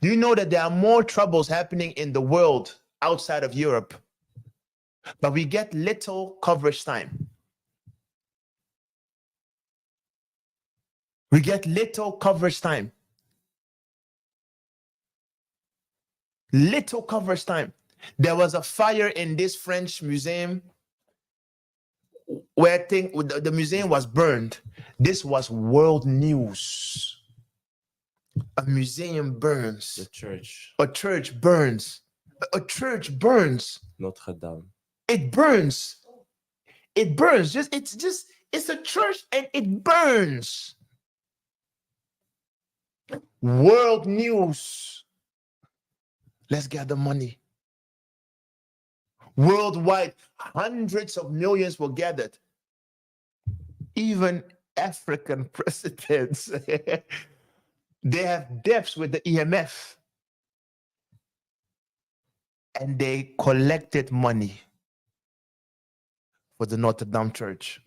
Do you know that there are more troubles happening in the world outside of Europe, but we get little coverage time? We get little coverage time. Little coverage time. There was a fire in this French museum where the museum was burned. This was world news. A museum burns. The church. A church burns. A church burns. Notre Dame. It burns. It burns. It's a church and it burns. World news. Let's gather money. Worldwide, hundreds of millions were gathered. Even African presidents, they have debts with the EMF. And they collected money for the Notre Dame Church.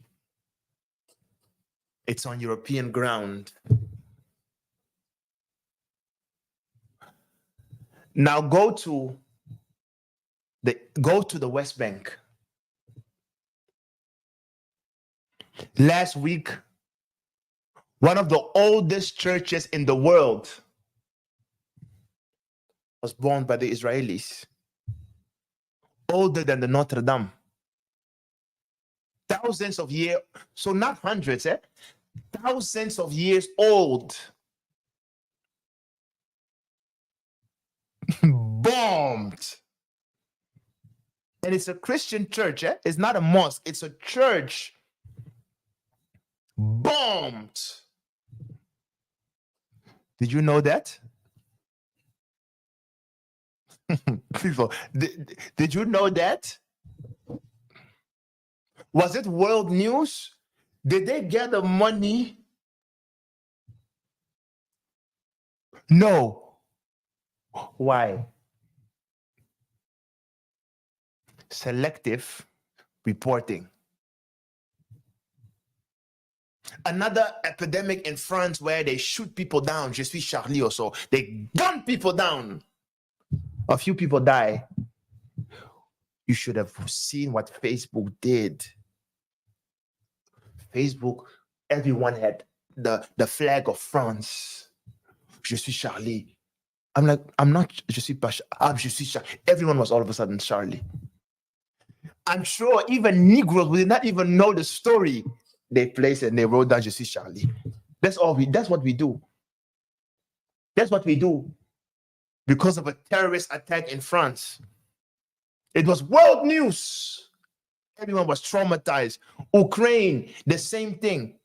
It's on European ground. Now go to the West Bank. Last week, one of the oldest churches in the world was born by the Israelis. Older than the Notre Dame. Thousands of years, so not hundreds, thousands of years old. Bombed. And it's a Christian church, It's not a mosque, it's a church. Bombed. Did you know that? People, did you know that? Was it world news? Did they gather money? No. Why? Selective reporting. Another epidemic in France where they shoot people down, Je suis Charlie or so. They gun people down. A few people die. You should have seen what Facebook did. Facebook, everyone had the flag of France. Je suis Charlie. I'm like, I'm not, je suis pas, je suis Charlie. Everyone was all of a sudden Charlie. I'm sure even Negroes who did not even know the story, they placed and they wrote down Je suis Charlie. That's what we do. That's what we do. Because of a terrorist attack in France. It was world news. Everyone was traumatized. Ukraine, the same thing.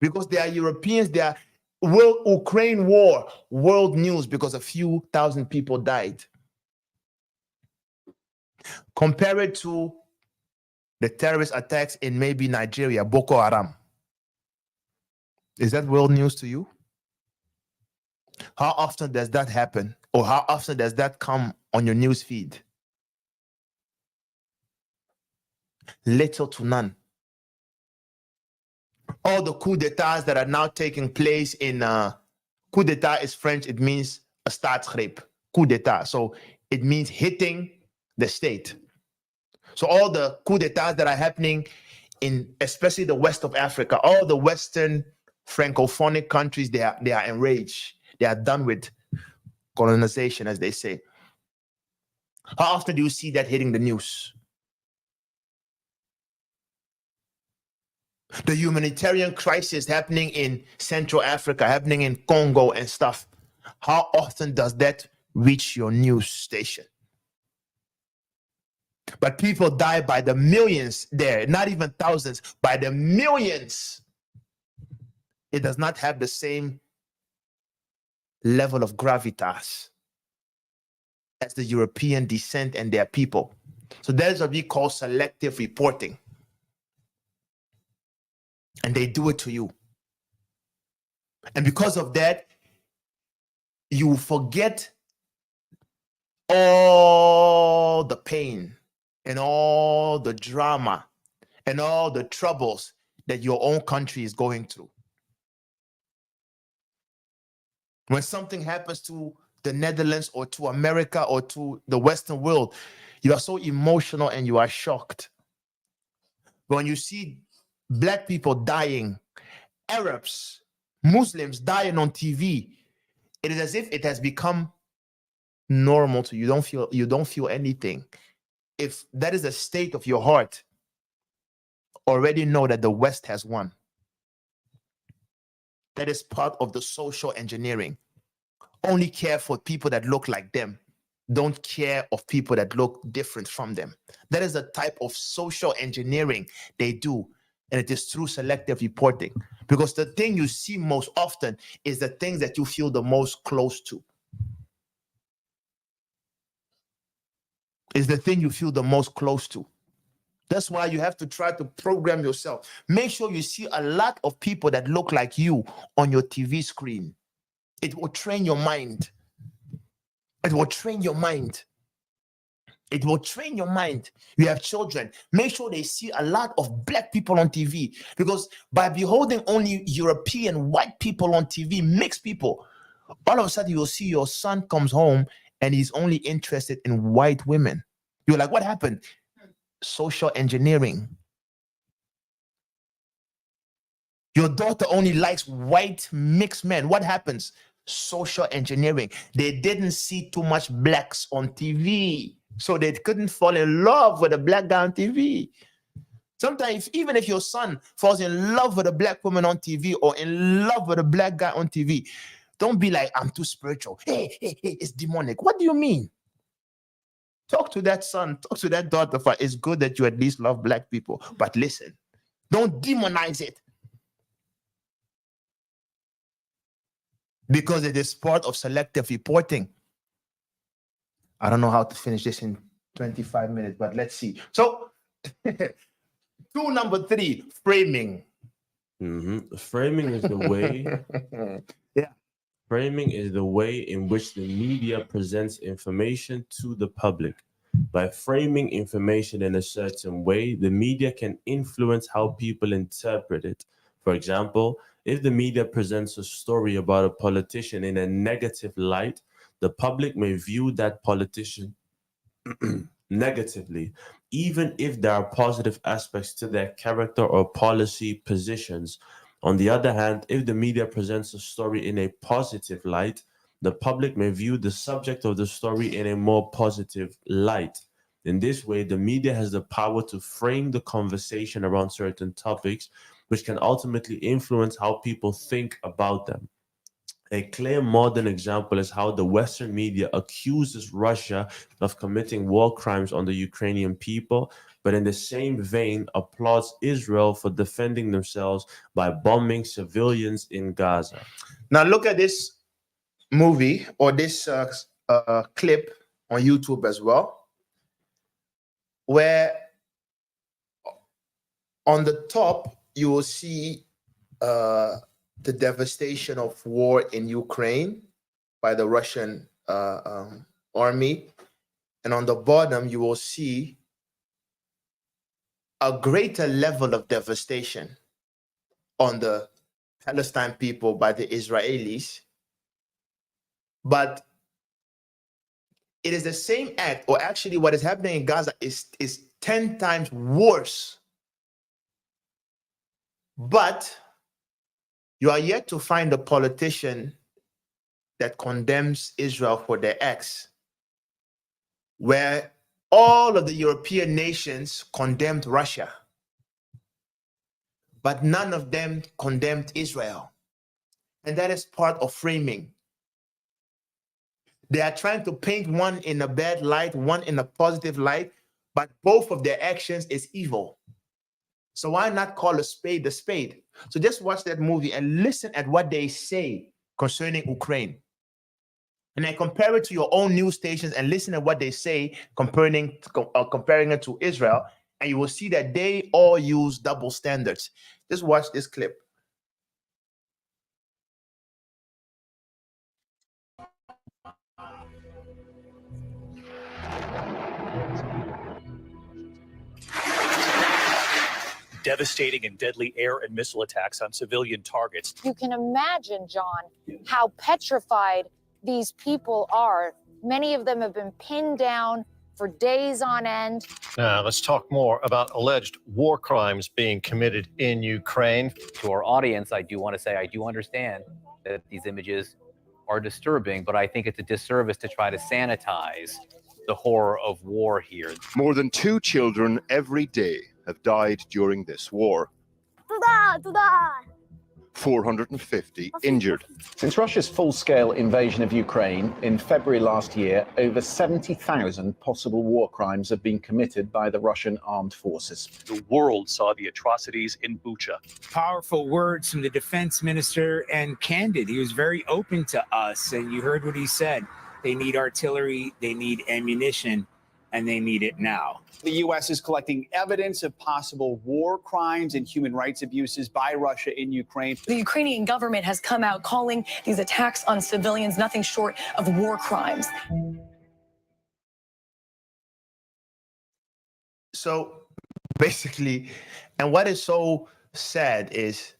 Because they are Europeans, they are Ukraine war, world news because a few thousand people died. Compare it to the terrorist attacks in maybe Nigeria, Boko Haram. Is that world news to you? How often does that happen? Or how often does that come on your news feed? Little to none. All the coups d'etats that are now taking place in coup d'etat is French, it means a staatsgreep. Coup d'etat. So it means hitting the state. So all the coup d'etats that are happening in especially the west of Africa, all the Western Francophonic countries, they are enraged. They are done with colonization, as they say. How often do you see that hitting the news? The humanitarian crisis happening in Central Africa, happening in Congo and stuff. How often does that reach your news station? But people die by the millions there, not even thousands, by the millions. It does not have the same level of gravitas as the European descent and their people. So that is what we call selective reporting. And they do it to you. And because of that, you forget all the pain and all the drama and all the troubles that your own country is going through. When something happens to the Netherlands or to America or to the Western world, you are so emotional and you are shocked. When you see Black people dying, Arabs, Muslims dying on TV, it is as if it has become normal to you. You don't feel anything. If that is the state of your heart, already know that the West has won. That is part of the social engineering. Only care for people that look like them. Don't care of people that look different from them. That is the type of social engineering they do And it is through selective reporting. Because the thing you see most often is the things that you feel the most close to. Is the thing you feel the most close to. That's why you have to try to program yourself. Make sure you see a lot of people that look like you on your TV screen. It will train your mind. It will train your mind. It will train your mind. You have children. Make sure they see a lot of black people on TV. Because by beholding only European white people on TV, mixed people, all of a sudden you'll see your son comes home and he's only interested in white women. You're like, what happened? Social engineering. Your daughter only likes white mixed men. What happens? Social engineering. They didn't see too much blacks on TV, so they couldn't fall in love with a black guy on TV. Sometimes, even if your son falls in love with a black woman on TV or in love with a black guy on TV, don't be like, I'm too spiritual. Hey, it's demonic. What do you mean? Talk to that son, talk to that daughter. It's good that you at least love black people, but listen, don't demonize it. Because it is part of selective reporting. I don't know how to finish this in 25 minutes, but let's see. So, number 3, framing. Framing is the way. Yeah. Framing is the way in which the media presents information to the public. By framing information in a certain way, the media can influence how people interpret it. For example, if the media presents a story about a politician in a negative light, the public may view that politician negatively, even if there are positive aspects to their character or policy positions. On the other hand, if the media presents a story in a positive light, the public may view the subject of the story in a more positive light. In this way, the media has the power to frame the conversation around certain topics, which can ultimately influence how people think about them. A clear modern example is how the Western media accuses Russia of committing war crimes on the Ukrainian people, but in the same vein applauds Israel for defending themselves by bombing civilians in Gaza. Now look at this movie or this clip on YouTube as well, where on the top you will see the devastation of war in Ukraine by the Russian army. And on the bottom, you will see a greater level of devastation on the Palestine people by the Israelis. But it is the same act, or actually what is happening in Gaza is 10 times worse. But you are yet to find a politician that condemns Israel for their acts, where all of the European nations condemned Russia, but none of them condemned Israel. And that is part of framing. They are trying to paint one in a bad light, one in a positive light, but both of their actions is evil. So why not call a spade a spade? So just watch that movie and listen at what they say concerning Ukraine. And then compare it to your own news stations and listen to what they say, comparing it to Israel, and you will see that they all use double standards. Just watch this clip. Devastating and deadly air and missile attacks on civilian targets. You can imagine, John, how petrified these people are. Many of them have been pinned down for days on end. Now, let's talk more about alleged war crimes being committed in Ukraine. To our audience, I do want to say I do understand that these images are disturbing, but I think it's a disservice to try to sanitize the horror of war here. More than 2 children every day have died during this war. 450 injured. Since Russia's full-scale invasion of Ukraine in February last year, over 70,000 possible war crimes have been committed by the Russian armed forces. The world saw the atrocities in Bucha. Powerful words from the defense minister, and candid. He was very open to us, and you heard what he said. They need artillery, they need ammunition, and they need it now. The U.S. is collecting evidence of possible war crimes and human rights abuses by Russia in Ukraine. The Ukrainian government has come out calling these attacks on civilians nothing short of war crimes. So basically, and what is so sad is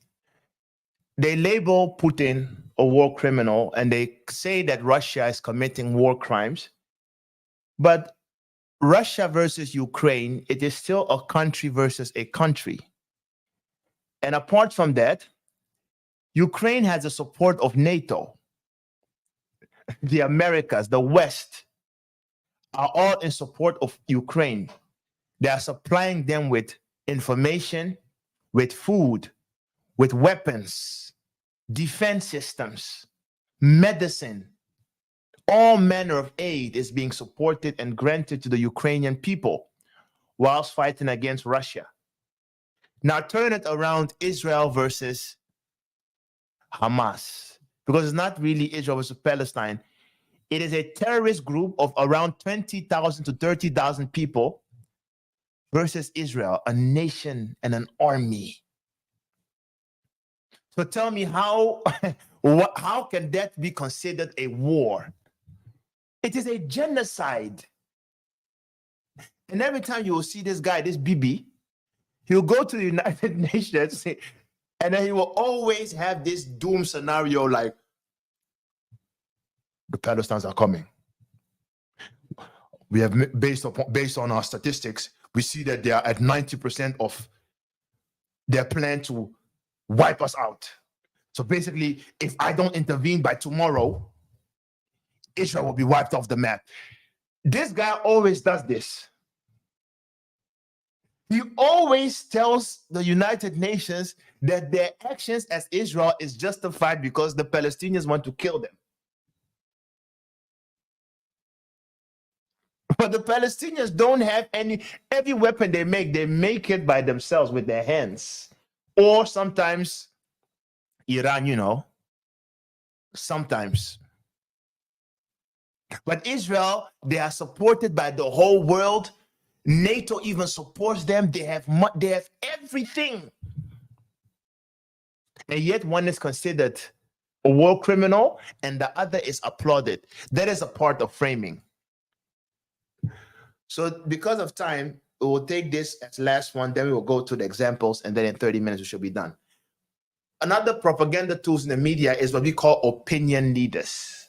they label Putin a war criminal and they say that Russia is committing war crimes. But Russia versus Ukraine, it is still a country versus a country. And apart from that, Ukraine has the support of NATO. The Americas, the West, are all in support of Ukraine. They are supplying them with information, with food, with weapons, defense systems, medicine. All manner of aid is being supported and granted to the Ukrainian people whilst fighting against Russia. Now turn it around, Israel versus Hamas, because it's not really Israel versus Palestine. It is a terrorist group of around 20,000 to 30,000 people versus Israel, a nation and an army. So tell me how can that be considered a war? It is a genocide. And every time you will see this guy, this Bibi, he'll go to the United Nations and then he will always have this doom scenario like, the Palestinians are coming. We have, based on our statistics, we see that they are at 90% of their plan to wipe us out. So basically, if I don't intervene by tomorrow, Israel will be wiped off the map. This guy always does this. He always tells the United Nations that their actions as Israel is justified because the Palestinians want to kill them. But the Palestinians don't have every weapon they make it by themselves with their hands. Or sometimes Iran, sometimes. But Israel, they are supported by the whole world. NATO even supports them. They have everything. And yet one is considered a war criminal and the other is applauded. That is a part of framing. So because of time, we will take this as last one, then we will go to the examples, and then in 30 minutes we should be done. Another propaganda tools in the media is what we call opinion leaders.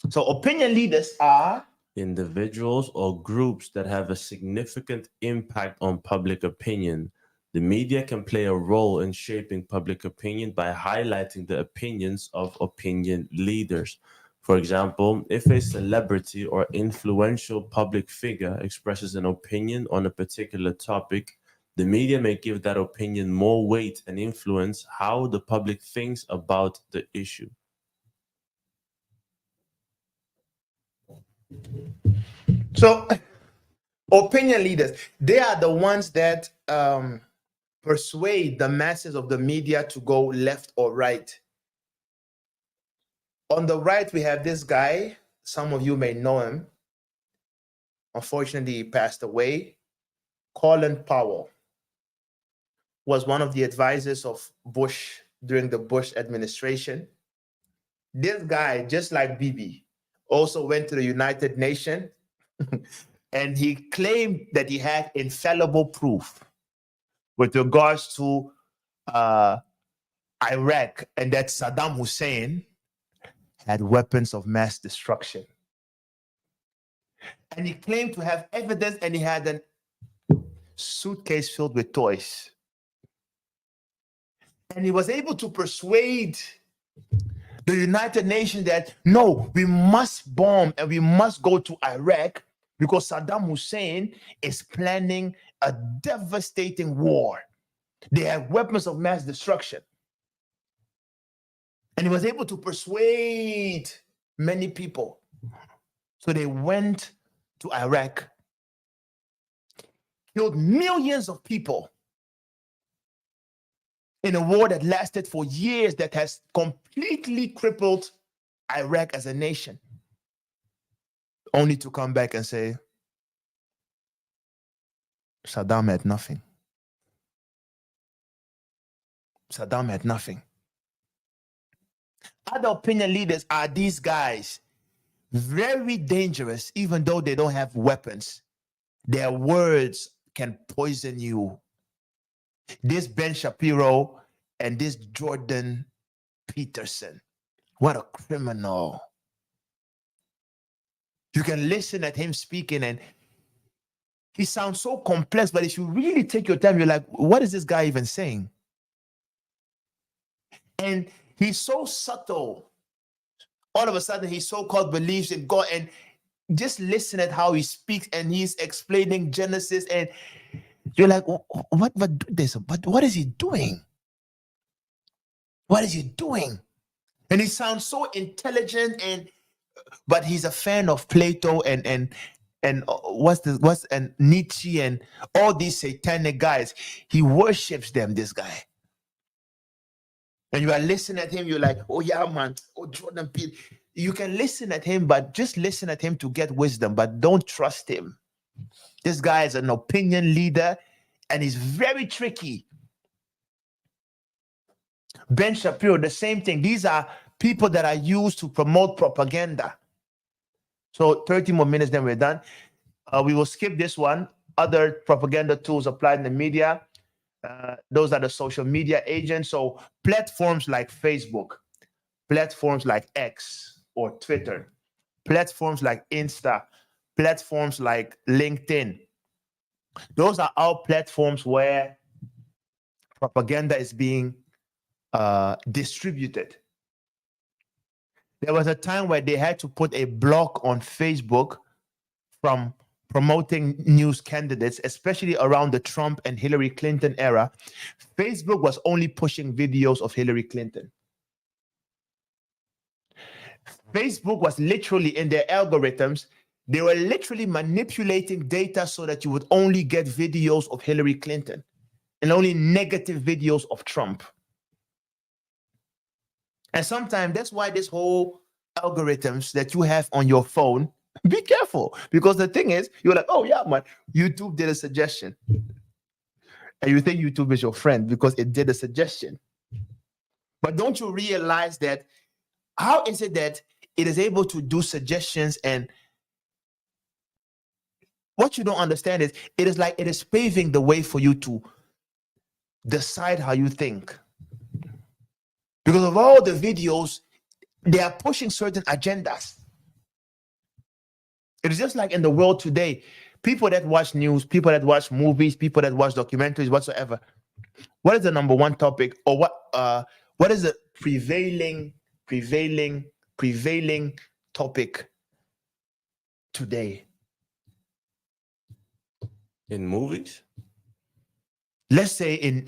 So opinion leaders are individuals or groups that have a significant impact on public opinion. The media can play a role in shaping public opinion by highlighting the opinions of opinion leaders. For example, if a celebrity or influential public figure expresses an opinion on a particular topic, the media may give that opinion more weight and influence how the public thinks about the issue. So opinion leaders, they are the ones that persuade the masses of the media to go left or right. On the right, we have this guy. Some of you may know him. Unfortunately, he passed away. Colin Powell was one of the advisors of Bush during the Bush administration. This guy, just like Bibi, also went to the United Nations and he claimed that he had infallible proof with regards to Iraq and that Saddam Hussein had weapons of mass destruction. And he claimed to have evidence, and he had a suitcase filled with toys. And he was able to persuade the United Nations that, no, we must bomb and we must go to Iraq because Saddam Hussein is planning a devastating war. They have weapons of mass destruction. And he was able to persuade many people. So they went to Iraq, killed millions of people in a war that lasted for years, that has completely crippled Iraq as a nation, only to come back and say, Saddam had nothing. Saddam had nothing. Other opinion leaders are these guys, very dangerous, even though they don't have weapons. Their words can poison you. This Ben Shapiro and this Jordan Peterson, what a criminal. You can listen at him speaking and he sounds so complex, but if you really take your time, you're like, what is this guy even saying? And he's so subtle. All of a sudden, he so-called believes in God, and just listen at how he speaks, and he's explaining Genesis, and you're like, what is he doing? What is he doing? And he sounds so intelligent, but he's a fan of Plato and Nietzsche and all these satanic guys. He worships them, this guy. And you are listening at him, you're like, oh yeah, man, oh Jordan Peele. You can listen at him, but just listen at him to get wisdom, but don't trust him. This guy is an opinion leader and he's very tricky. Ben Shapiro, the same thing. These are people that are used to promote propaganda. So 30 more minutes, then we're done. We will skip this one. Other propaganda tools applied in the media. Those are the social media agents. So platforms like Facebook, platforms like X or Twitter, platforms like Insta, platforms like LinkedIn. Those are all platforms where propaganda is being distributed. There was a time where they had to put a block on Facebook from promoting news candidates, especially around the Trump and Hillary Clinton era. Facebook was only pushing videos of Hillary Clinton. Facebook was literally, in their algorithms, they were literally manipulating data so that you would only get videos of Hillary Clinton and only negative videos of Trump. And sometimes that's why this whole algorithms that you have on your phone, be careful, because the thing is, you're like, oh yeah, man, YouTube did a suggestion. And you think YouTube is your friend because it did a suggestion. But don't you realize that, how is it that it is able to do suggestions, and what you don't understand is it is like it is paving the way for you to decide how you think. Because of all the videos, they are pushing certain agendas. It is just like in the world today, people that watch news, people that watch movies, people that watch documentaries, whatsoever. What is the number one topic, or what is the prevailing topic today? In movies? Let's say in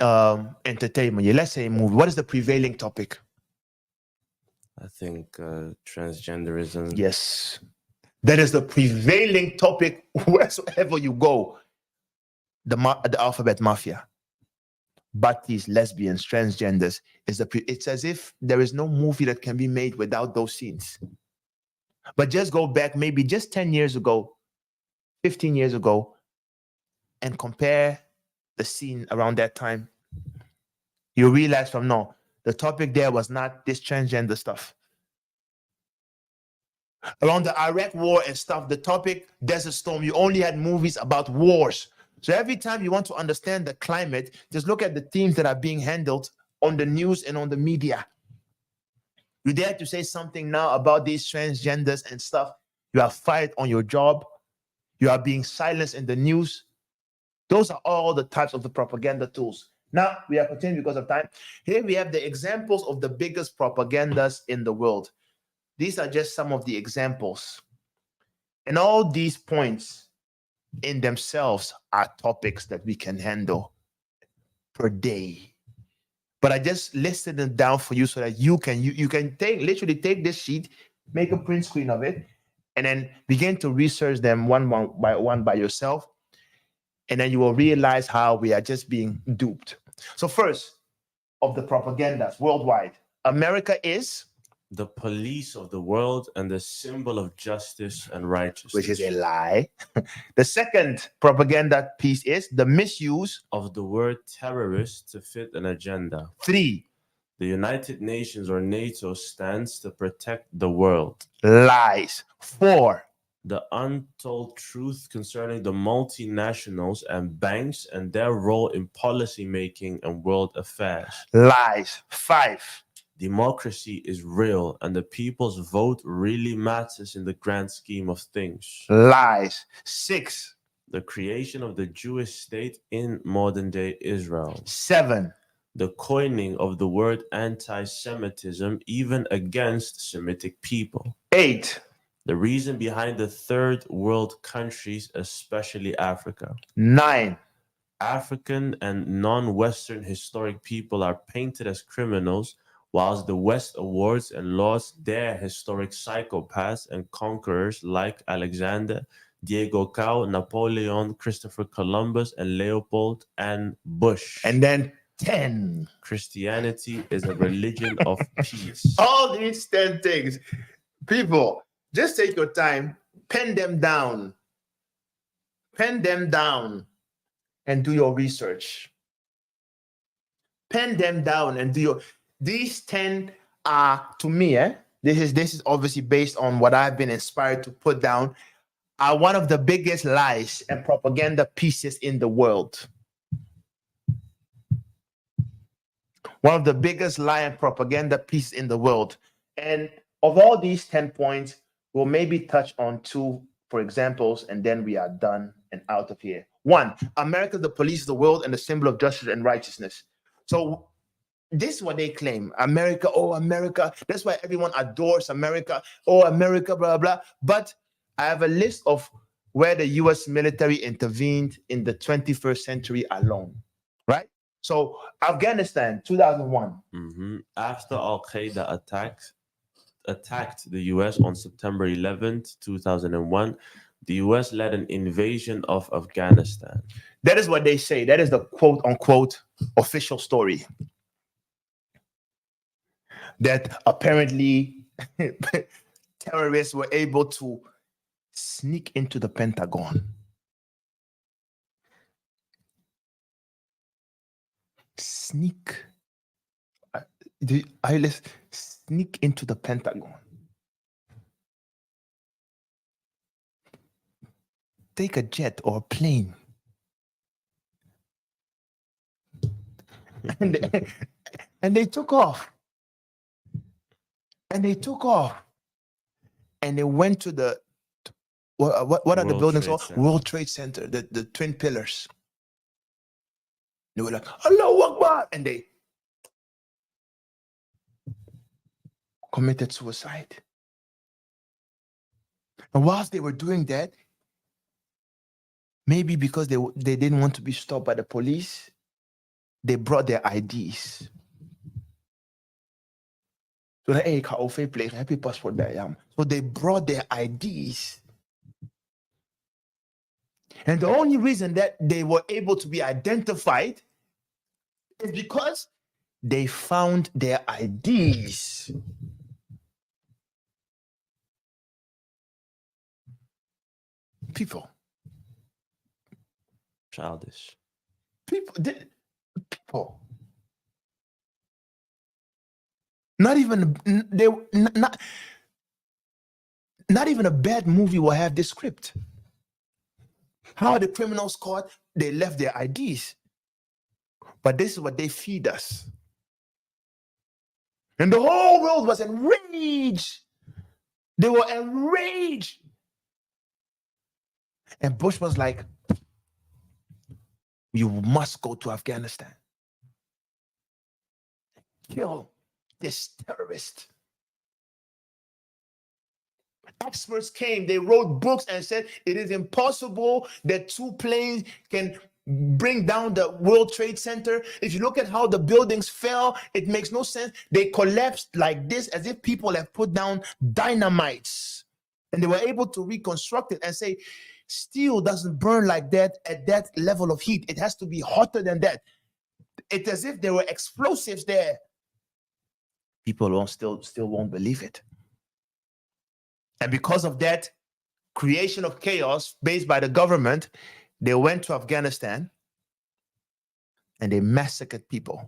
entertainment, let's say in movie. What is the prevailing topic? I think transgenderism. Yes. That is the prevailing topic wheresoever you go. The alphabet mafia. Baptists, lesbians, transgenders. It's as if there is no movie that can be made without those scenes. But just go back maybe just 10 years ago, 15 years ago, and compare the scene around that time. You realize the topic there was not this transgender stuff. Around the Iraq war and stuff, the topic, Desert Storm, you only had movies about wars. So every time you want to understand the climate, just look at the themes that are being handled on the news and on the media. You dare to say something now about these transgenders and stuff, you are fired on your job, you are being silenced in the news. Those are all the types of the propaganda tools. Now, we are continuing because of time. Here we have the examples of the biggest propagandas in the world. These are just some of the examples. And all these points in themselves are topics that we can handle per day. But I just listed them down for you so that you can literally take this sheet, make a print screen of it, and then begin to research them one by yourself. And then you will realize how we are just being duped. So first, of the propagandas worldwide, America is the police of the world and the symbol of justice and righteousness, which is a lie. The second propaganda piece is the misuse of the word terrorist to fit an agenda. 3, the United Nations or NATO stands to protect the world. Lies. 4, the untold truth concerning the multinationals and banks and their role in policy making and world affairs. Lies. 5, democracy is real and the people's vote really matters in the grand scheme of things. Lies. 6, the creation of the Jewish state in modern day Israel. 7, the coining of the word antisemitism even against Semitic people. 8, the reason behind the third world countries, especially Africa. 9, African and non-Western historic people are painted as criminals, whilst the West awards and lauds their historic psychopaths and conquerors like Alexander, Diego Cao, Napoleon, Christopher Columbus, and Leopold and Bush. And then 10. Christianity is a religion of peace. All these 10 things. People, just take your time, pen them down. Pen them down and do your research. Pen them down and do your... These 10 are, to me, this is obviously based on what I've been inspired to put down, are one of the biggest lies and propaganda pieces in the world. One of the biggest lie and propaganda pieces in the world. And of all these 10 points, we'll maybe touch on 2, for examples, and then we are done and out of here. 1, America, the police of the world and the symbol of justice and righteousness. So this is what they claim. America, oh, America. That's why everyone adores America. Oh, America, blah, blah. But I have a list of where the U.S. military intervened in the 21st century alone, right? So Afghanistan, 2001. After Al-Qaeda attacked the U.S. on September 11th, 2001, the U.S. led an invasion of Afghanistan. That is what they say. That is the quote-unquote official story. That apparently terrorists were able to sneak into the Pentagon. Sneak into the Pentagon. Take a jet or a plane. And they took off. And they took off. And they went to the what are the buildings called? World Trade Center, the twin pillars. They were like, Allahu Akbar, and they committed suicide. And whilst they were doing that, maybe because they didn't want to be stopped by the police, they brought their IDs. So happy passport there. So they brought their IDs. And the only reason that they were able to be identified is because they found their IDs. People. Childish. People. Not even a bad movie will have this script. How are the criminals caught? They left their IDs. But this is what they feed us. And the whole world was enraged. They were enraged. And Bush was like, you must go to Afghanistan. Kill this terrorist. Experts came, they wrote books and said it is impossible that 2 planes can bring down the World Trade Center. If you look at how the buildings fell, it makes no sense. They collapsed like this as if people have put down dynamites. And they were able to reconstruct it and say, steel doesn't burn like that at that level of heat. It has to be hotter than that. It's as if there were explosives there. People still won't believe it. And because of that creation of chaos based by the government, they went to Afghanistan and they massacred people.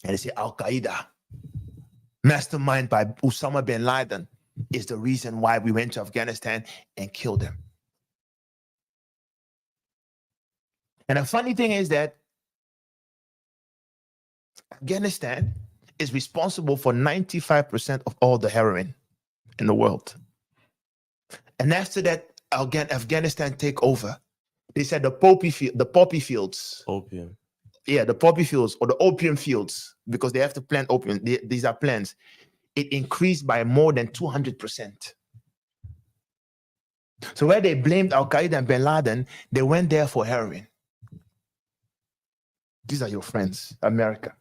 And they say Al-Qaeda, mastermind by Osama bin Laden, is the reason why we went to Afghanistan and killed them. And the funny thing is that Afghanistan is responsible for 95% of all the heroin in the world. And after that, Afghanistan take over. They said the poppy fields. Opium. Yeah, the poppy fields or the opium fields, because they have to plant opium. These are plants. It increased by more than 200%. So where they blamed Al-Qaeda and bin Laden, they went there for heroin. These are your friends, America.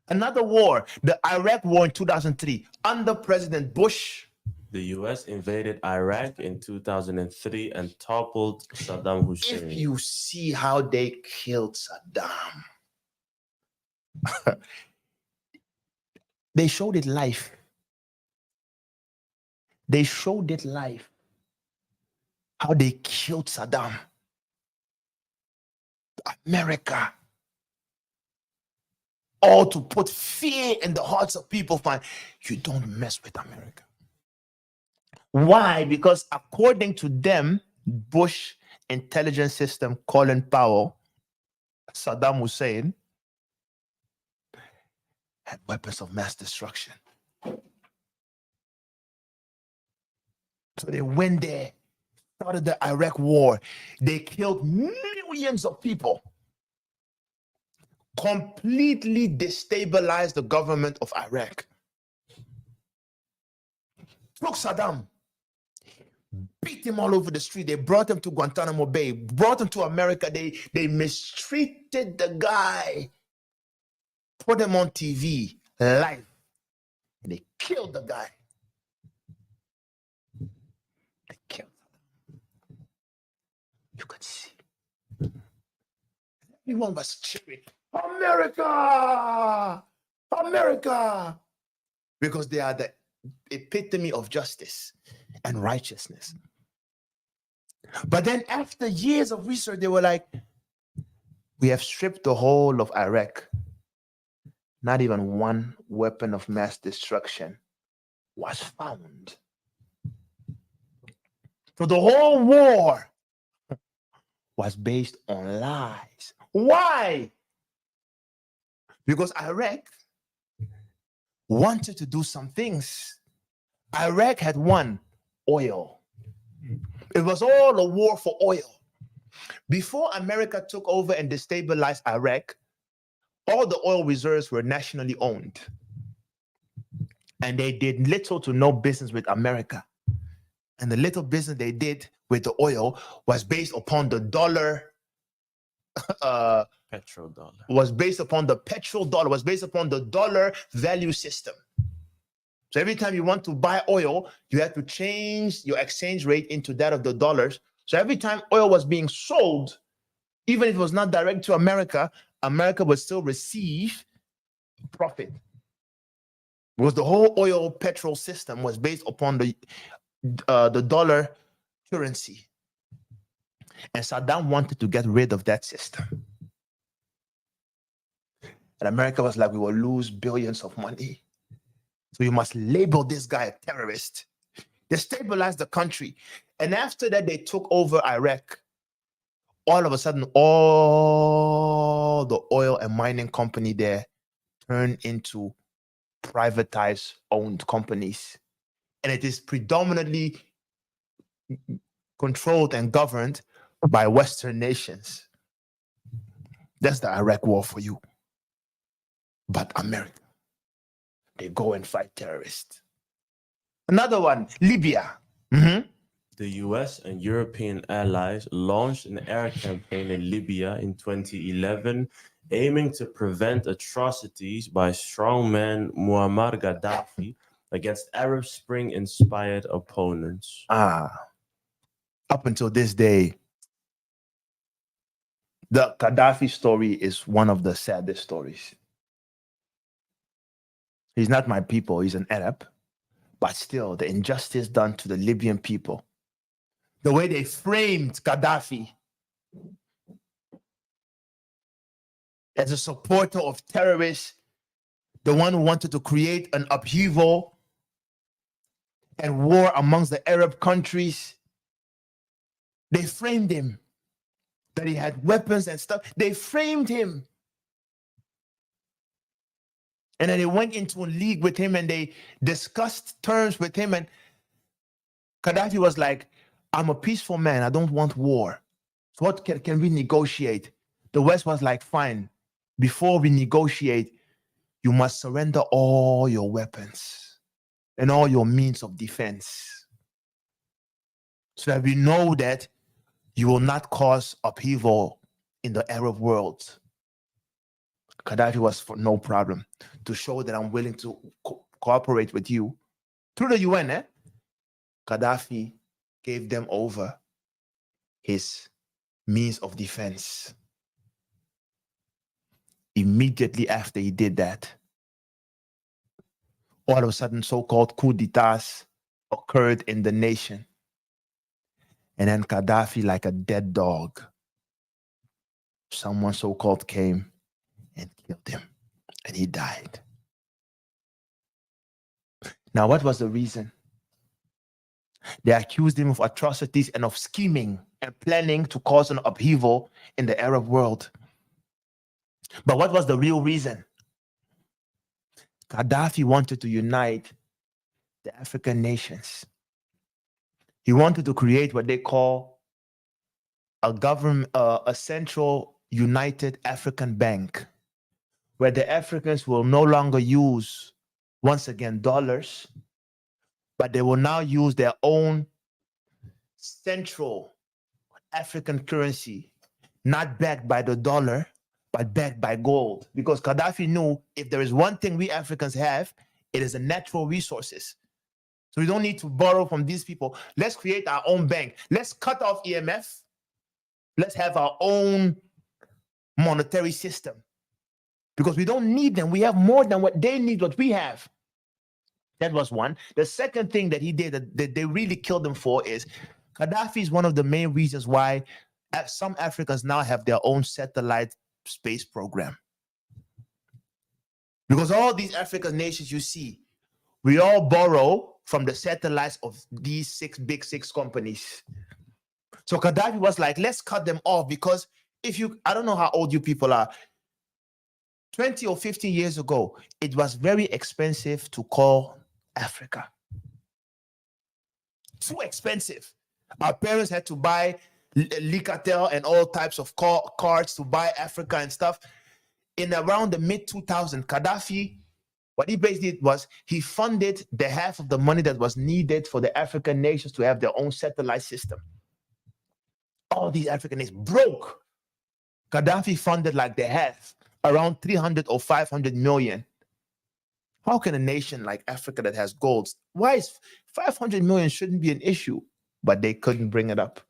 Another war, the Iraq War in 2003, under President Bush. The U.S. invaded Iraq in 2003 and toppled Saddam Hussein. If you see how they killed Saddam, they showed it live. They showed it live. How they killed Saddam. America. All to put fear in the hearts of people. Fine, you don't mess with America. Why? Because according to them, Bush intelligence system, Colin Powell, Saddam Hussein, had weapons of mass destruction. So they went there, started the Iraq War. They killed millions of people, completely destabilized the government of Iraq. Took Saddam, beat him all over the street. They brought him to Guantanamo Bay, brought him to America. They mistreated the guy, put him on TV live, and they killed the guy. They killed him. You could see. Everyone was cheering, America! America! Because they are the epitome of justice and righteousness. But then after years of research, they were like, we have stripped the whole of Iraq. Not even one weapon of mass destruction was found. So the whole war was based on lies. Why? Because Iraq wanted to do some things. Iraq had won oil. It was all a war for oil. Before America took over and destabilized Iraq, all the oil reserves were nationally owned. And they did little to no business with America. And the little business they did with the oil was based upon the dollar. Petrodollar. Was based upon the petrodollar, was based upon the dollar value system. So every time you want to buy oil, you have to change your exchange rate into that of the dollars. So every time oil was being sold, even if it was not direct to America, America would still receive profit. Because the whole oil petrol system was based upon the dollar currency. And Saddam wanted to get rid of that system. And America was like, we will lose billions of money. So you must label this guy a terrorist. They stabilized the country. And after that, they took over Iraq. All of a sudden, all the oil and mining company there turned into privatized, owned companies. And it is predominantly controlled and governed by Western nations. That's the Iraq War for you. But America, they go and fight terrorists. Another one, Libya. The US and European allies launched an air campaign in Libya in 2011, aiming to prevent atrocities by strongman Muammar Gaddafi against Arab Spring-inspired opponents. Up until this day, the Gaddafi story is one of the saddest stories. He's not my people, he's an Arab, but still, the injustice done to the Libyan people, the way they framed Gaddafi as a supporter of terrorists, the one who wanted to create an upheaval and war amongst the Arab countries. They framed him that he had weapons and stuff. They framed him. And then they went into a league with him and they discussed terms with him. And Gaddafi was like, I'm a peaceful man. I don't want war. So what can we negotiate? The West was like, fine. Before we negotiate, you must surrender all your weapons and all your means of defense so that we know that you will not cause upheaval in the Arab world. Gaddafi was for no problem to show that I'm willing to cooperate with you through the UN. Gaddafi gave them over his means of defense. Immediately after he did that, all of a sudden, so-called coups d'etats occurred in the nation. And then Gaddafi, like a dead dog, someone so-called came and killed him, and he died. Now, what was the reason? They accused him of atrocities and of scheming and planning to cause an upheaval in the Arab world. But what was the real reason? Gaddafi wanted to unite the African nations. He wanted to create what they call a central united African bank, where the Africans will no longer use, once again, dollars, but they will now use their own central African currency, not backed by the dollar, but backed by gold. Because Gaddafi knew if there is one thing we Africans have, it is the natural resources. So we don't need to borrow from these people. Let's create our own bank. Let's cut off EMF. Let's have our own monetary system. Because we don't need them. We have more than what they need, what we have. That was one. The second thing that he did that they really killed him for is Gaddafi is one of the main reasons why some Africans now have their own satellite space program. Because all these African nations you see, we all borrow from the satellites of these big six companies. So Gaddafi was like, let's cut them off, because I don't know how old you people are, 20 or 15 years ago, it was very expensive to call Africa. Too expensive. Our parents had to buy Licatel and all types of cards to buy Africa and stuff. In around the mid-2000s, Gaddafi, what he basically did was he funded the half of the money that was needed for the African nations to have their own satellite system. All these African nations broke. Gaddafi funded like the half, around 300 or 500 million. How can a nation like Africa that has gold, why is 500 million shouldn't be an issue, but they couldn't bring it up.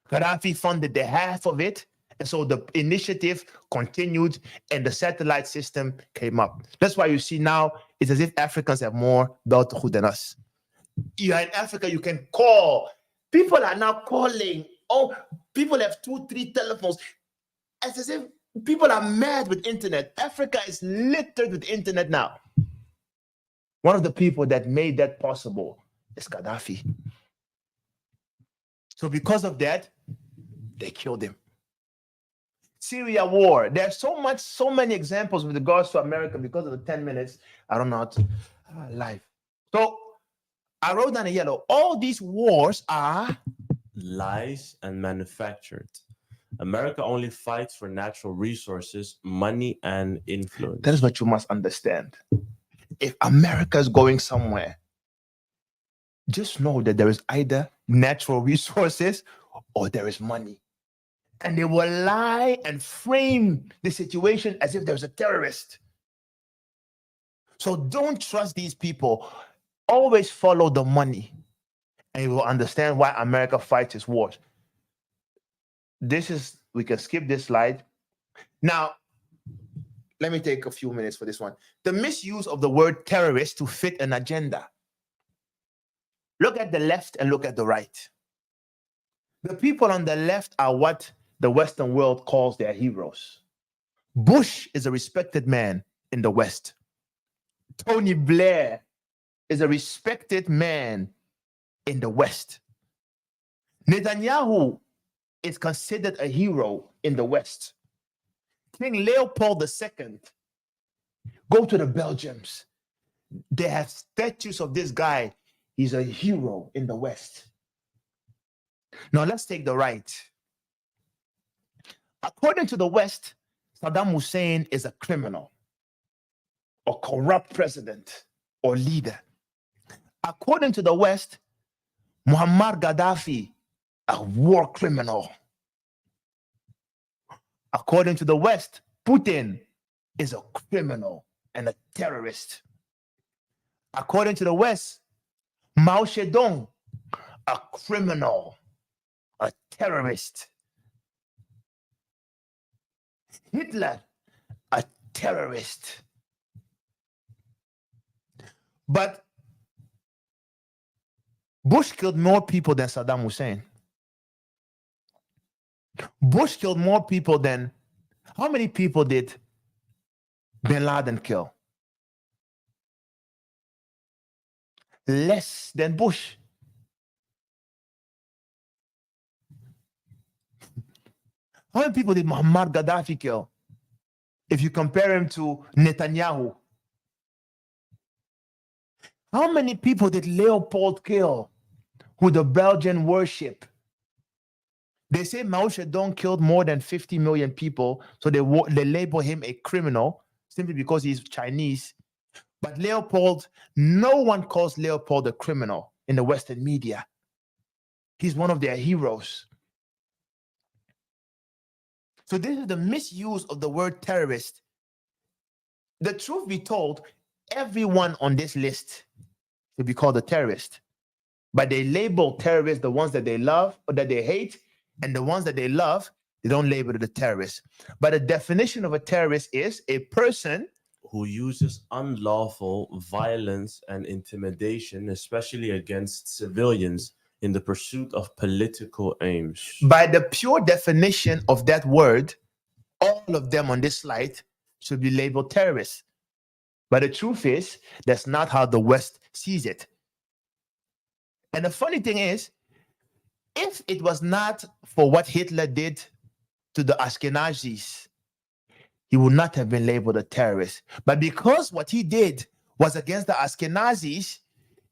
Gaddafi funded the half of it, and so the initiative continued and the satellite system came up. That's why you see now, it's as if Africans have more beltegoed than us. You're in Africa, you can call. People are now calling. Oh, people have 2-3 telephones. It's as if people are mad with internet. Africa is littered with internet now. One of the people that made that possible is Gaddafi. So because of that, they killed him. Syria war. There's so many examples with regards to America. Because of the 10 minutes, I don't know how to live. So I wrote down in yellow, all these wars are lies and manufactured. America only fights for natural resources, money, and influence. That is what you must understand. If America is going somewhere, just know that there is either natural resources or there is money. And they will lie and frame the situation as if there's a terrorist. So don't trust these people. Always follow the money, and you will understand why America fights its wars. We can skip this slide. Now, let me take a few minutes for this one. The misuse of the word terrorist to fit an agenda. Look at the left and look at the right. The people on the left are what the Western world calls their heroes. Bush is a respected man in the West. Tony Blair is a respected man in the West. Netanyahu is considered a hero in the West. King Leopold II, go to the Belgians. They have statues of this guy. He's a hero in the West. Now let's take the right. According to the West, Saddam Hussein is a criminal, a corrupt president or leader. According to the West, Muammar Gaddafi, a war criminal. According to the West, Putin is a criminal and a terrorist. According to the West, Mao Zedong, a criminal, a terrorist. Hitler, a terrorist. But Bush killed more people than Saddam Hussein. Bush killed more people than, how many people did Bin Laden kill? Less than Bush. How many people did Muammar Gaddafi kill? If you compare him to Netanyahu. How many people did Leopold kill, who the Belgian worship? They say Mao Zedong killed more than 50 million people, so they label him a criminal simply because he's Chinese. But Leopold, no one calls Leopold a criminal in the Western media. He's one of their heroes. So this is the misuse of the word terrorist. The truth be told, everyone on this list should be called a terrorist. But they label terrorists the ones that they love or that they hate, and the ones that they love, they don't label it a terrorist. But the definition of a terrorist is a person who uses unlawful violence and intimidation, especially against civilians, in the pursuit of political aims. By the pure definition of that word, all of them on this slide should be labeled terrorists. But the truth is, that's not how the West sees it. And the funny thing is, if it was not for what Hitler did to the Ashkenazis, he would not have been labeled a terrorist. But because what he did was against the Ashkenazis,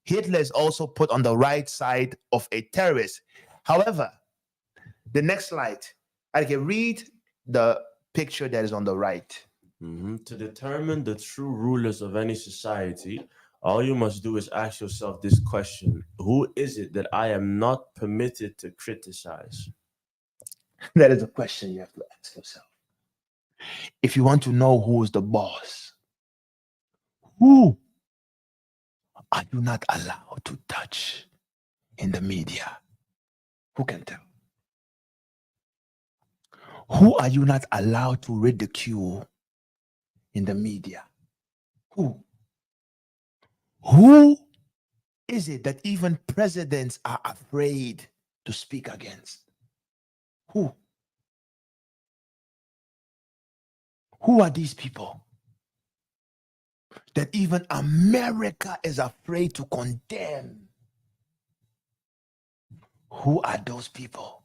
Hitler is also put on the right side of a terrorist. However, the next slide, I can read the picture that is on the right. To determine the true rulers of any society, all you must do is ask yourself this question: who is it that I am not permitted to criticize? That is a question you have to ask yourself. If you want to know who is the boss, who are you not allowed to touch in the media? Who can tell? Who are you not allowed to ridicule in the media? Who? Who is it that even presidents are afraid to speak against? Who? Who are these people that even America is afraid to condemn? Who are those people?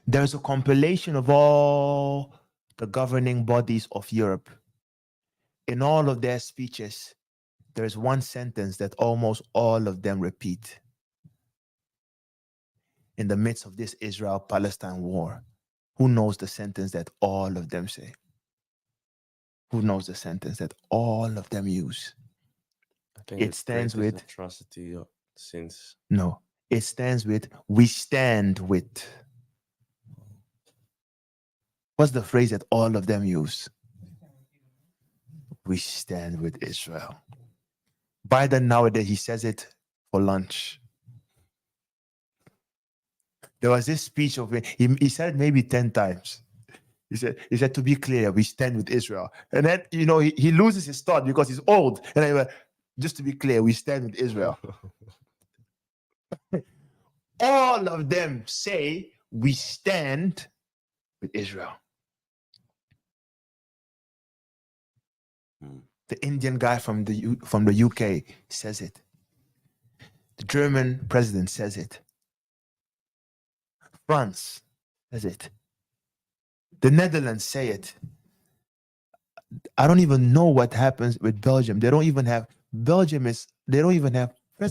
There's a compilation of all the governing bodies of Europe. In all of their speeches, there's one sentence that almost all of them repeat. In the midst of this Israel-Palestine war, who knows the sentence that all of them say? Who knows the sentence that all of them use? It stands with atrocity since. no. It stands with we stand with. What's the phrase that all of them use? We stand with Israel. Biden nowadays, he says it for lunch. There was this speech of he said it maybe 10 times. He said, to be clear, we stand with Israel. And then, he loses his thought because he's old. And I went, just to be clear, we stand with Israel. All of them say we stand with Israel. The Indian guy from the UK says it. The German president says it. France says it. The Netherlands say it. I don't even know what happens with Belgium. They don't even have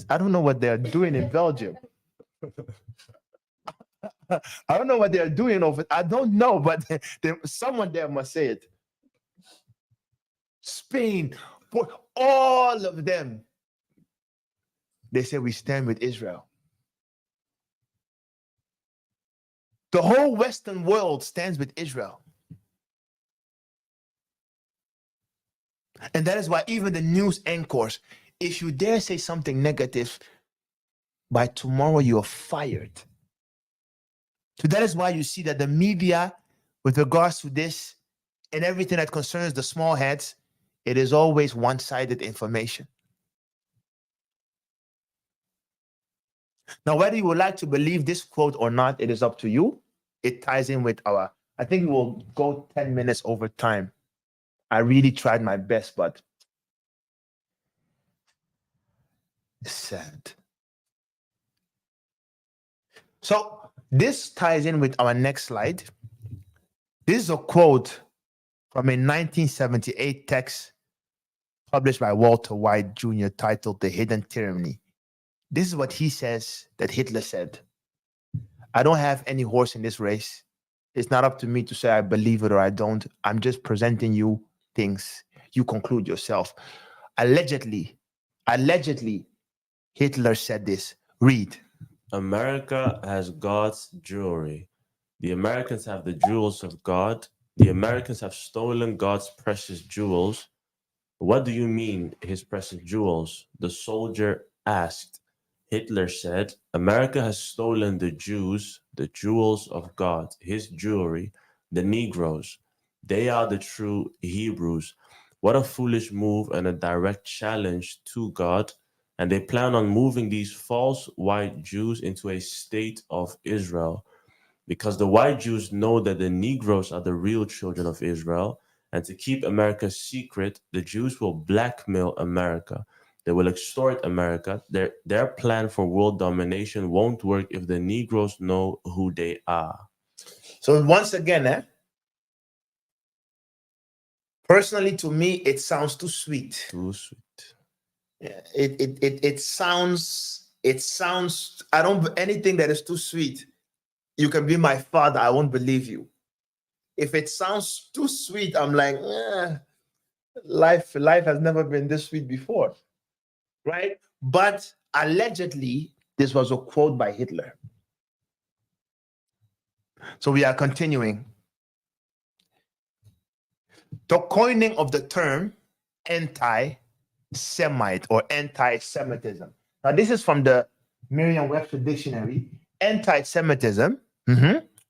I don't know what they're doing in Belgium. I don't know what they're doing over. I don't know, but someone there must say it. Spain, all of them, they say we stand with Israel. The whole Western world stands with Israel. And that is why even the news anchors, if you dare say something negative, by tomorrow you're fired. So that is why you see that the media, with regards to this and everything that concerns the small heads, it is always one-sided information. Now, whether you would like to believe this quote or not, it is up to you. It ties in with I think we will go 10 minutes over time. I really tried my best, but it's sad. So this ties in with our next slide. This is a quote from a 1978 text published by Walter White Jr. titled The Hidden Tyranny. This is what he says that Hitler said. I don't have any horse in this race. It's not up to me to say I believe it or I don't. I'm just presenting you things. You conclude yourself. Allegedly, Hitler said this. Read. America has God's jewelry. The Americans have the jewels of God. The Americans have stolen God's precious jewels. What do you mean, his precious jewels? The soldier asked. Hitler said, America has stolen the Jews, the jewels of God, his jewelry, the Negroes. They are the true Hebrews. What a foolish move and a direct challenge to God. And they plan on moving these false white Jews into a state of Israel. Because the white Jews know that the Negroes are the real children of Israel. And to keep America secret, the Jews will blackmail America. They will extort America. Their plan for world domination won't work if the Negroes know who they are. So once again, personally to me, it sounds too sweet. Too sweet. Yeah, it sounds, I don't, anything that is too sweet, you can be my father, I won't believe you. If it sounds too sweet, I'm like, life has never been this sweet before. Right? But allegedly, this was a quote by Hitler. So we are continuing. The coining of the term anti-Semite or anti-Semitism. Now, this is from the Merriam-Webster Dictionary. Anti-Semitism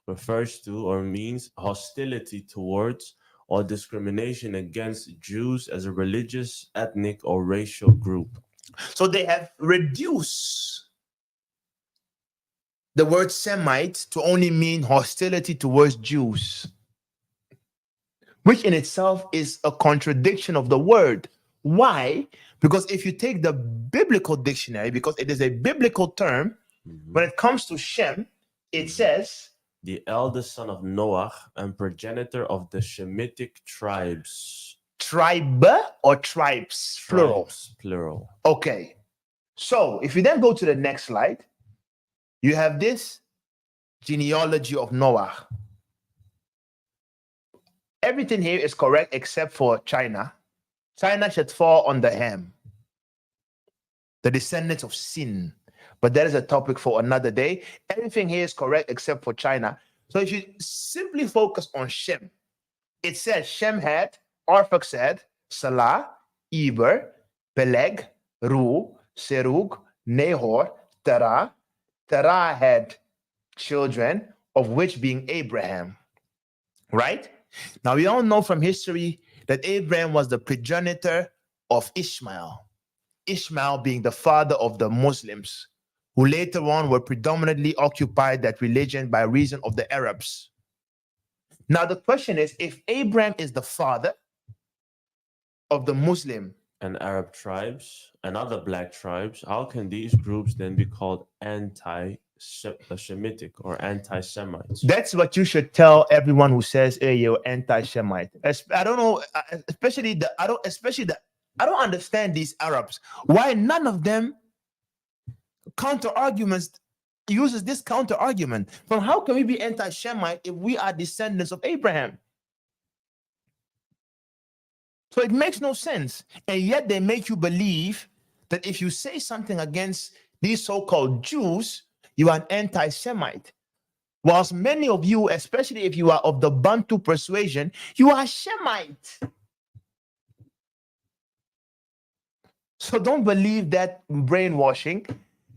refers to or means hostility towards or discrimination against Jews as a religious, ethnic, or racial group. So they have reduced the word Semite to only mean hostility towards Jews, which in itself is a contradiction of the word. Why? Because if you take the biblical dictionary, because it is a biblical term, when it comes to Shem, it says, the eldest son of Noah and progenitor of the Shemitic tribes. Tribe or tribes? Plural. Tribes, plural. Okay. So if you then go to the next slide, you have this genealogy of Noah. Everything here is correct except for China. China should fall under Ham. the descendants of sin. But that is a topic for another day. Everything here is correct except for China. So if you simply focus on Shem, it says Shem had Arphaxad, Salah, Eber, Peleg, Ru, Serug, Nahor, Terah. Terah had children, of which being Abraham. Right? Now we all know from history that Abraham was the progenitor of Ishmael. Ishmael being the father of the Muslims, who later on were predominantly occupied that religion by reason of the Arabs. Now the question is, if Abraham is the father of the Muslim and Arab tribes and other black tribes, how can these groups then be called anti-Semitic or anti-Semites? That's what you should tell everyone who says, "Hey, you're anti-Semite." I don't know, especially I don't understand these Arabs. Why none of them uses this counter argument? From how can we be anti-Semite if we are descendants of Abraham? So it makes no sense. And yet they make you believe that if you say something against these so-called Jews, you are an anti-Semite. Whilst many of you, especially if you are of the Bantu persuasion, you are Shemite. So don't believe that brainwashing.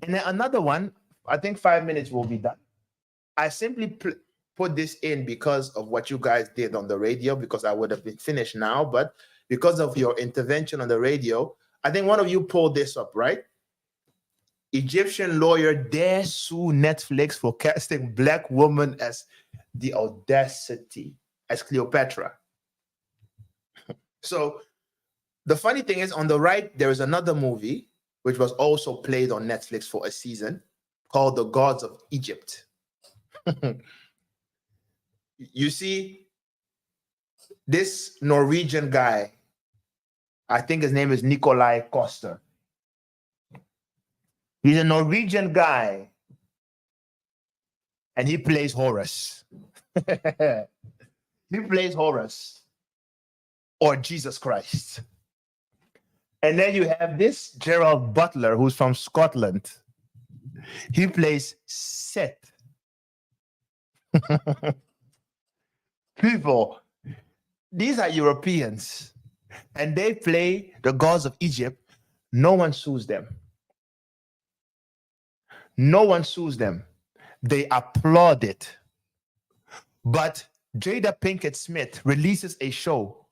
And then another one, I think 5 minutes will be done. I simply put this in because of what you guys did on the radio, because I would have been finished now, but because of your intervention on the radio, I think one of you pulled this up, right? Egyptian lawyer dares sue Netflix for casting black woman as the audacity, as Cleopatra. So the funny thing is, on the right, there is another movie which was also played on Netflix for a season called The Gods of Egypt. You see, this Norwegian guy, I think his name is Nikolai Koster. He's a Norwegian guy, and he plays Horus. He plays Horus or Jesus Christ. And then you have this Gerald Butler, who's from Scotland. He plays Seth. People, these are Europeans, and they play the gods of Egypt. No one sues them. No one sues them. They applaud it. But Jada Pinkett Smith releases a show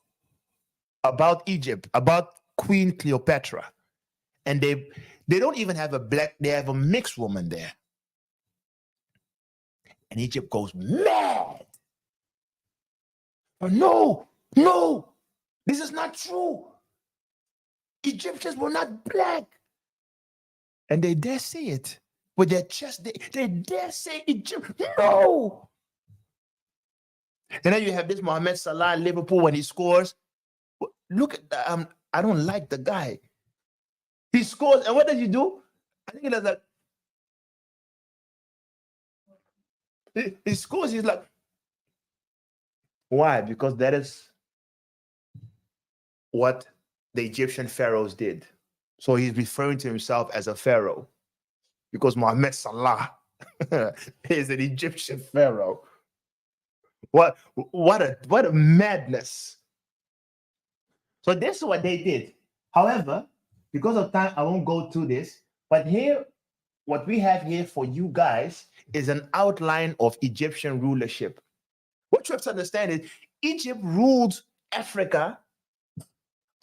about Egypt, about Queen Cleopatra. And they don't even have they have a mixed woman there. And Egypt goes mad. But no, this is not true. Egyptians were not black. And they dare say it. With their chest, they dare say Egypt. No. And then you have this Mohamed Salah in Liverpool when he scores. Look at I don't like the guy. He scores, and what does he do? I think he does that. He scores, he's like, why? Because that is what the Egyptian pharaohs did. So he's referring to himself as a pharaoh. Because Mohamed Salah is an Egyptian pharaoh. What a madness. So this is what they did. However, because of time, I won't go through this. But here, what we have here for you guys is an outline of Egyptian rulership. What you have to understand is Egypt ruled Africa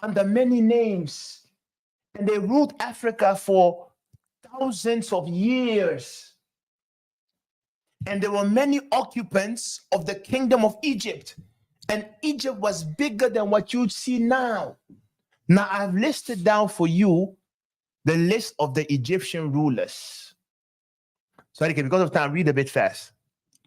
under many names. And they ruled Africa for thousands of years. And there were many occupants of the kingdom of Egypt. And Egypt was bigger than what you see now. Now, I've listed down for you the list of the Egyptian rulers. Sorry, because of time, read a bit fast.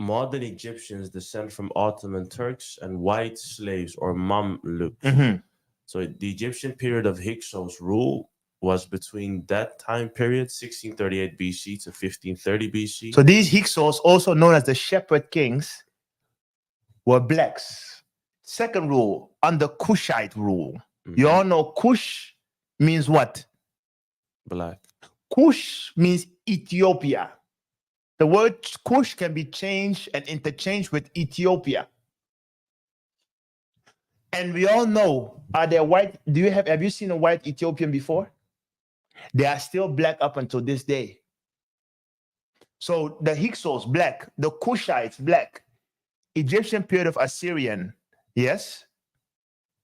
Modern Egyptians descend from Ottoman Turks and white slaves or Mamluks. So the Egyptian period of Hyksos rule was between that time period, 1638 BC to 1530 BC. So these Hyksos, also known as the Shepherd Kings, were blacks. Second rule, under Kushite rule. You all know Kush means what? Black. Cush means Ethiopia. The word Cush can be changed and interchanged with Ethiopia. And we all know, are there white? Have you seen a white Ethiopian before? They are still black up until this day. So the Hyksos, black. The Cushites, black. Egyptian period of Assyrian, yes?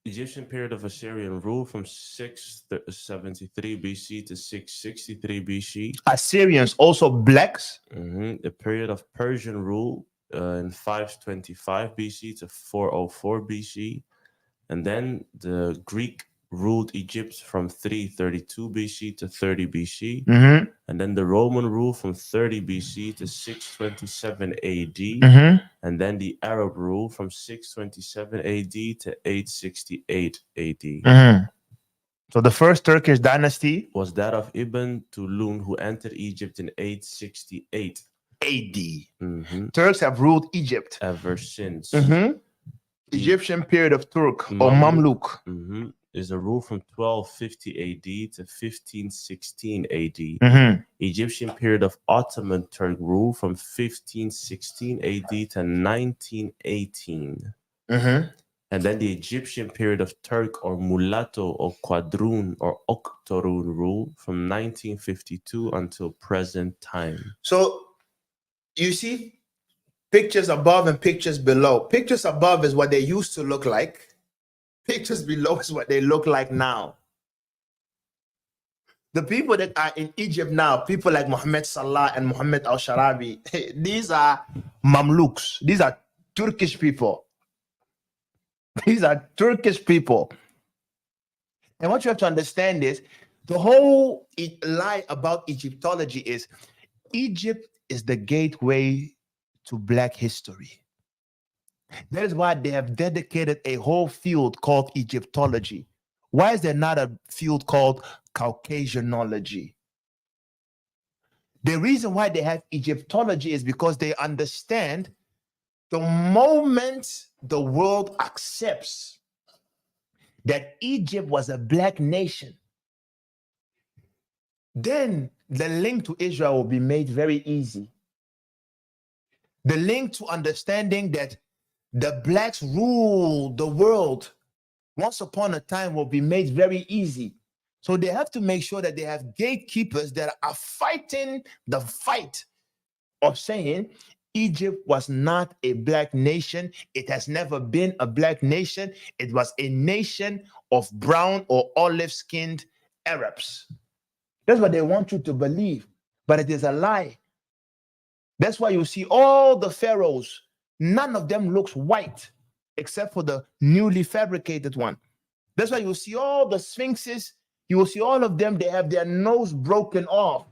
Egyptian period of Assyrian rule from 673 BC to 663 BC. Assyrians, also blacks. The period of Persian rule in 525 BC to 404 BC. And then the Greek ruled Egypt from 332 BC to 30 BC. And then the Roman rule from 30 BC to 627 AD. And then the Arab rule from 627 AD to 868 AD. So the first Turkish dynasty was that of Ibn Tulun, who entered Egypt in 868 AD. Turks have ruled Egypt ever since. Egyptian period of Turk or Mamluk. Is a rule from 1250 AD to 1516 AD. Egyptian period of Ottoman Turk rule from 1516 AD to 1918. And then the Egyptian period of Turk or Mulatto or Quadroon or Oktoron rule from 1952 until present time. So you see pictures above and pictures below. Pictures above is what they used to look like. Pictures below is what they look like now. The people that are in Egypt now, people like Mohammed Salah and Mohammed Al-Sharabi, these are Mamluks. These are Turkish people. These are Turkish people. And what you have to understand is the whole lie about Egyptology is Egypt is the gateway to Black history. That is why they have dedicated a whole field called Egyptology. Why is there not a field called Caucasianology? The reason why they have Egyptology is because they understand the moment the world accepts that Egypt was a Black nation, then the link to Israel will be made very easy. The link to understanding that the Blacks ruled the world once upon a time will be made very easy. So they have to make sure that they have gatekeepers that are fighting the fight of saying Egypt was not a Black nation. It has never been a Black nation. It was a nation of brown or olive-skinned Arabs. That's what they want you to believe, but it is a lie. That's why you see all the pharaohs, none of them looks white except for the newly fabricated one. That's why you see all the sphinxes, you will see all of them, they have their nose broken off.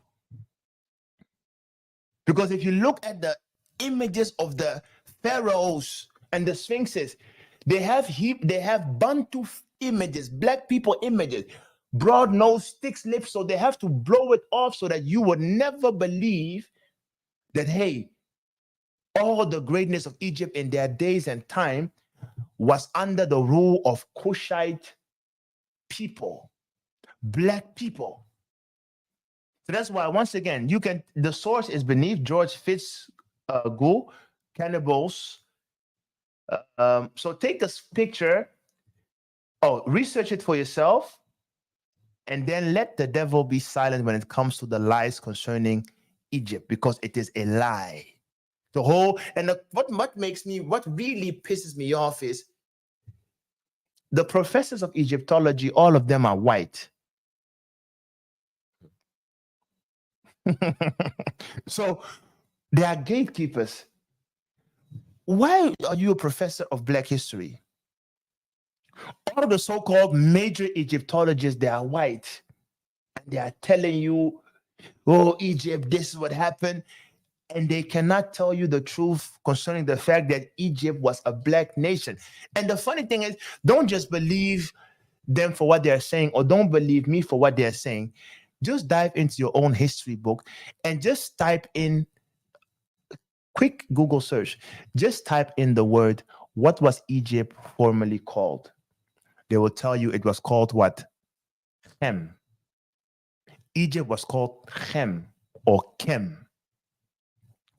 Because if you look at the images of the pharaohs and the sphinxes, they have Bantu images, Black people images, broad nose, thick lips, so they have to blow it off so that you would never believe that, hey, all the greatness of Egypt in their days and time was under the rule of Cushite people, Black people. So that's why, once again, the source is beneath George Fitzgerald, Cannibals. So take this picture, research it for yourself, and then let the devil be silent when it comes to the lies concerning Egypt, because it is a lie. What really pisses me off is the professors of Egyptology, all of them are white. So they are gatekeepers. Why are you a professor of Black history? All of the so-called major Egyptologists, they are white. And they are telling you, oh, Egypt, this is what happened. And they cannot tell you the truth concerning the fact that Egypt was a Black nation. And the funny thing is, don't just believe them for what they're saying, or don't believe me for what they're saying. Just dive into your own history book and just type in, quick Google search, just type in the word, what was Egypt formerly called? They will tell you it was called what? Shem. Egypt was called Chem or Kem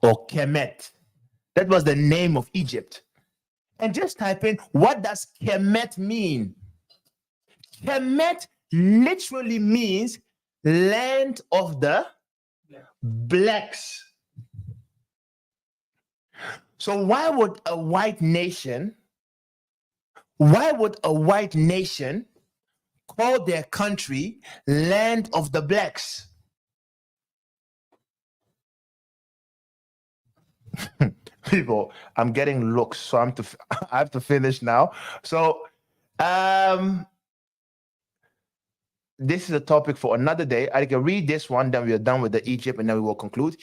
or Kemet. That was the name of Egypt. And just type in, what does Kemet mean? Kemet literally means land of the blacks. So why would a white nation call their country land of the blacks? People, I'm getting looks, so I have to finish now. So this is a topic for another day. I can read this one, then we are done with the Egypt, and then we will conclude.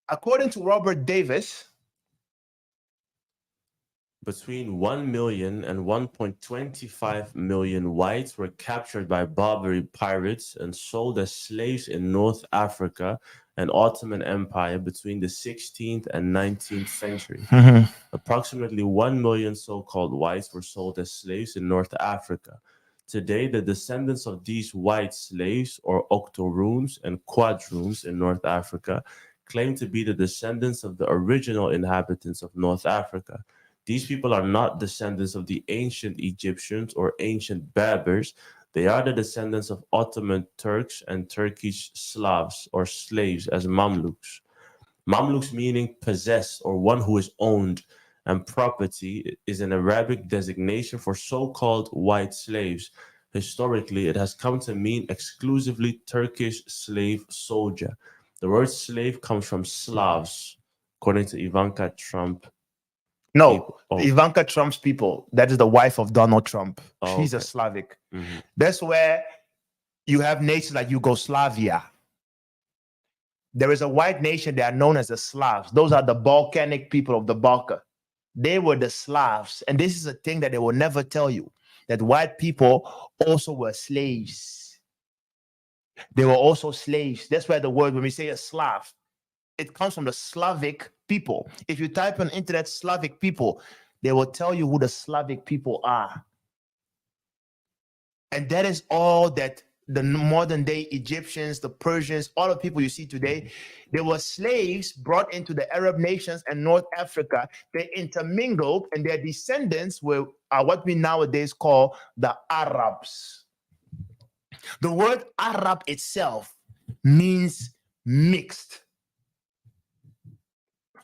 According to Robert Davis, between 1 million and 1.25 million whites were captured by Barbary pirates and sold as slaves in North Africa and Ottoman Empire between the 16th and 19th century. Approximately 1 million so-called whites were sold as slaves in North Africa. Today, the descendants of these white slaves, or octoroons and quadroons in North Africa, claim to be the descendants of the original inhabitants of North Africa. These people are not descendants of the ancient Egyptians or ancient Berbers. They are the descendants of Ottoman Turks and Turkish Slavs or slaves as Mamluks. Mamluks meaning possessed or one who is owned, and property is an Arabic designation for so-called white slaves. Historically, it has come to mean exclusively Turkish slave soldier. The word slave comes from Slavs, according to Ivanka Trump. No, Ivanka Trump's people. That is the wife of Donald Trump. She's a Slavic. That's where you have nations like Yugoslavia. There is a white nation. They are known as the Slavs. Those are the Balkanic people of the Balkan. They were the Slavs. And this is a thing that they will never tell you, that white people also were slaves. They were also slaves. That's why the word, when we say a Slav, it comes from the Slavic people. If you type on internet Slavic people, they will tell you who the Slavic people are. And that is all that the modern day Egyptians, the Persians, all the people you see today, they were slaves brought into the Arab nations and North Africa. They intermingled, and their descendants are what we nowadays call the Arabs. The word Arab itself means mixed.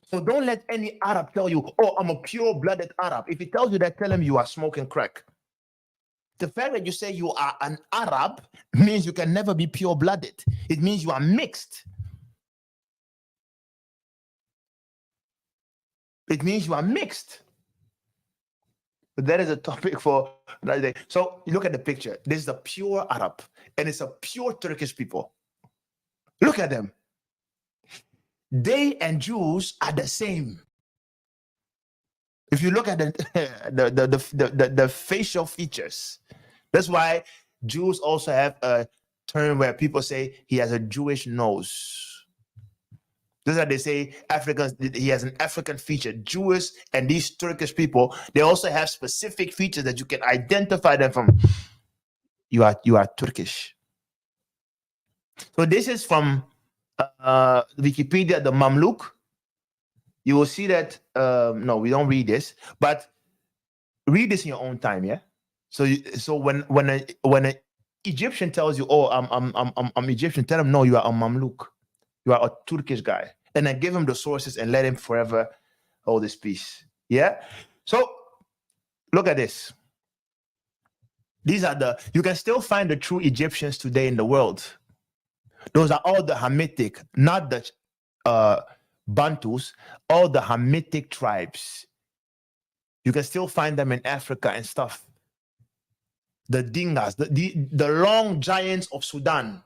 So don't let any Arab tell you, oh, I'm a pure-blooded Arab. If he tells you that, tell him you are smoking crack. The fact that you say you are an Arab means you can never be pure-blooded. It means you are mixed. It means you are mixed. But that is a topic for another day. So you look at the picture. This is a pure Arab, and it's a pure Turkish people. Look at them. They and Jews are the same. If you look at the facial features, that's why Jews also have a term where people say he has a Jewish nose. That's why they say Africans, he has an African feature. Jewish and these Turkish people, they also have specific features that you can identify them from. You are Turkish. So this is from Wikipedia, the Mamluk. You will see that no, we don't read this, but read this in your own time, yeah. So when an Egyptian tells you, oh, I'm Egyptian, tell him no, you are a Mamluk, you are a Turkish guy, and then give him the sources and let him forever hold his peace. Yeah. So look at this. These are you can still find the true Egyptians today in the world. Those are all the Hamitic, not the Bantus, all the Hamitic tribes. You can still find them in Africa and stuff. The Dingas, the long giants of Sudan.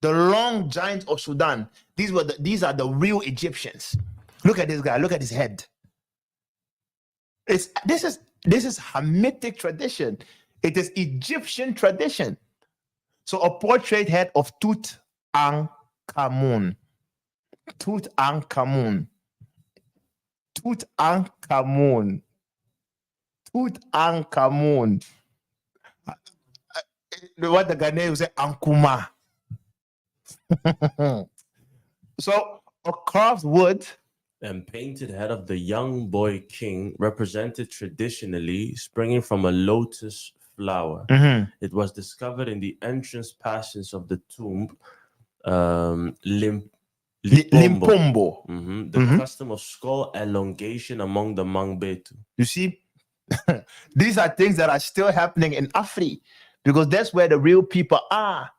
The long giants of Sudan. These are the real Egyptians. Look at this guy. Look at his head. This is Hamitic tradition. It is Egyptian tradition. So a portrait head of Tutankhamun. Tutankhamun. Tutankhamun. Tutankhamun. What the Ghanaians say, Ankuma. So a carved wood and painted head of the young boy king represented traditionally springing from a lotus flower. It was discovered in the entrance passage of the tomb Limpombo. The custom of skull elongation among the Mangbetu. You see, these are things that are still happening in Afri, because that's where the real people are.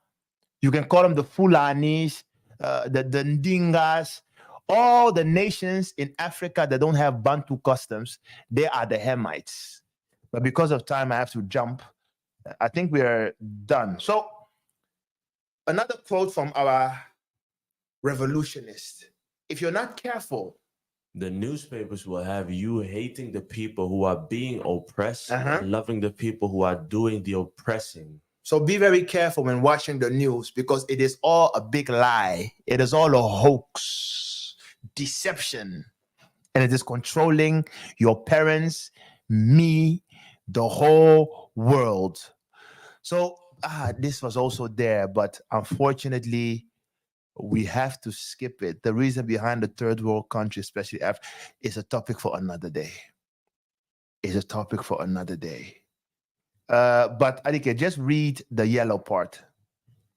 You can call them the Fulanis, the Ndingas, all the nations in Africa that don't have Bantu customs, they are the Hamites. But because of time, I have to jump. I think we are done. So, another quote from our revolutionist: if you're not careful, the newspapers will have you hating the people who are being oppressed and loving the people who are doing the oppressing. So be very careful when watching the news, because it is all a big lie. It is all a hoax, deception, and it is controlling your parents, me, the whole world. So this was also there, but unfortunately, we have to skip it. The reason behind the third world country, especially Africa, is a topic for another day. But Adike, just read the yellow part.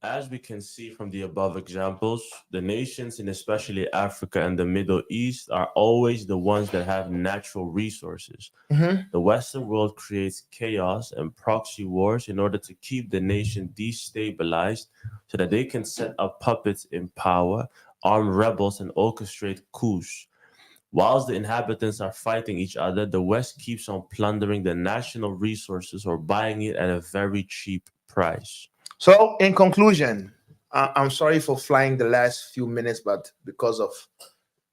As we can see from the above examples, the nations in especially Africa and the Middle East are always the ones that have natural resources. The Western world creates chaos and proxy wars in order to keep the nation destabilized so that they can set up puppets in power, arm rebels, and orchestrate coups. Whilst the inhabitants are fighting each other, the West keeps on plundering the national resources or buying it at a very cheap price. So, in conclusion, I'm sorry for flying the last few minutes, but because of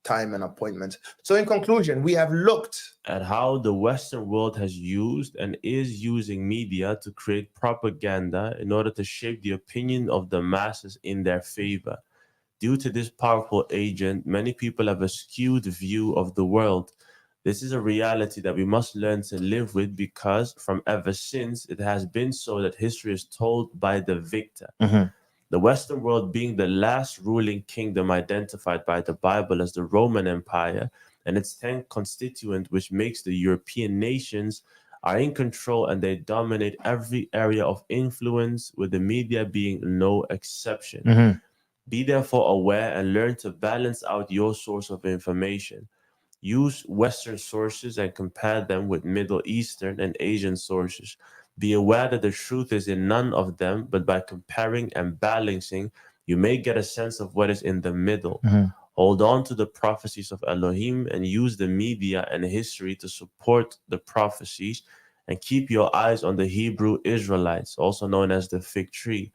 time and appointments. So, in conclusion, we have looked at how the Western world has used and is using media to create propaganda in order to shape the opinion of the masses in their favor. Due to this powerful agent, many people have a skewed view of the world. This is a reality that we must learn to live with, because from ever since, it has been so that history is told by the victor. The Western world being the last ruling kingdom identified by the Bible as the Roman Empire, and its 10 constituent, which makes the European nations, are in control and they dominate every area of influence, with the media being no exception. Be therefore aware and learn to balance out your source of information. Use Western sources and compare them with Middle Eastern and Asian sources. Be aware that the truth is in none of them, but by comparing and balancing, you may get a sense of what is in the middle. Hold on to the prophecies of Elohim and use the media and history to support the prophecies, and keep your eyes on the Hebrew Israelites, also known as the fig tree.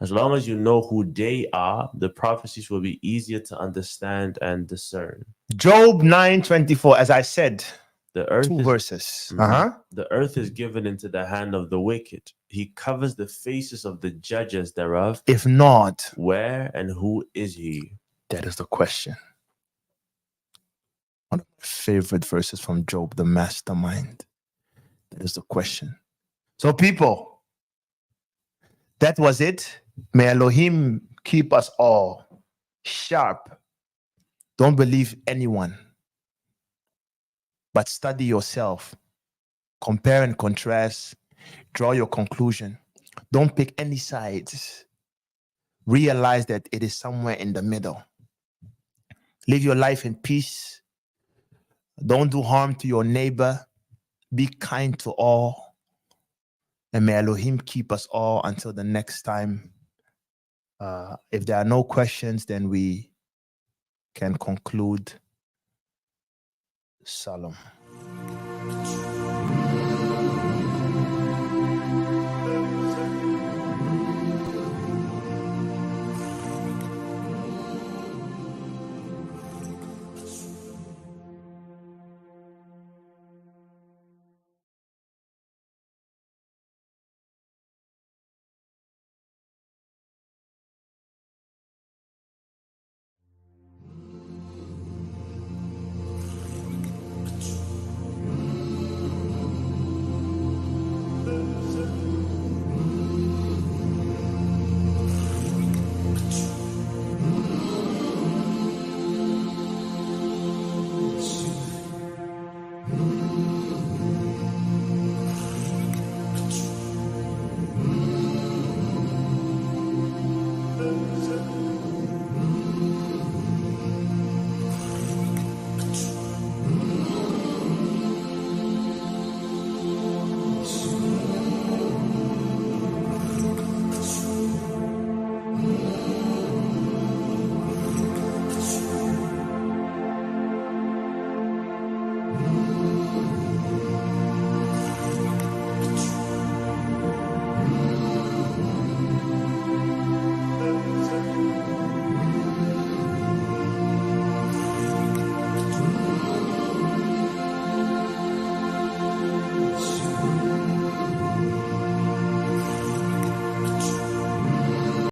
As long as you know who they are, the prophecies will be easier to understand and discern. Job 9:24, as I said, the earth 2 verses. The earth is given into the hand of the wicked. He covers the faces of the judges thereof. If not, where and who is he? That is the question. One of my favorite verses from Job, the mastermind. That is the question. So, people, that was it. May Elohim keep us all sharp. Don't believe anyone, but study yourself. Compare and contrast. Draw your conclusion. Don't pick any sides. Realize that it is somewhere in the middle. Live your life in peace. Don't do harm to your neighbor. Be kind to all. And may Elohim keep us all until the next time. If there are no questions, then we can conclude. Shalom.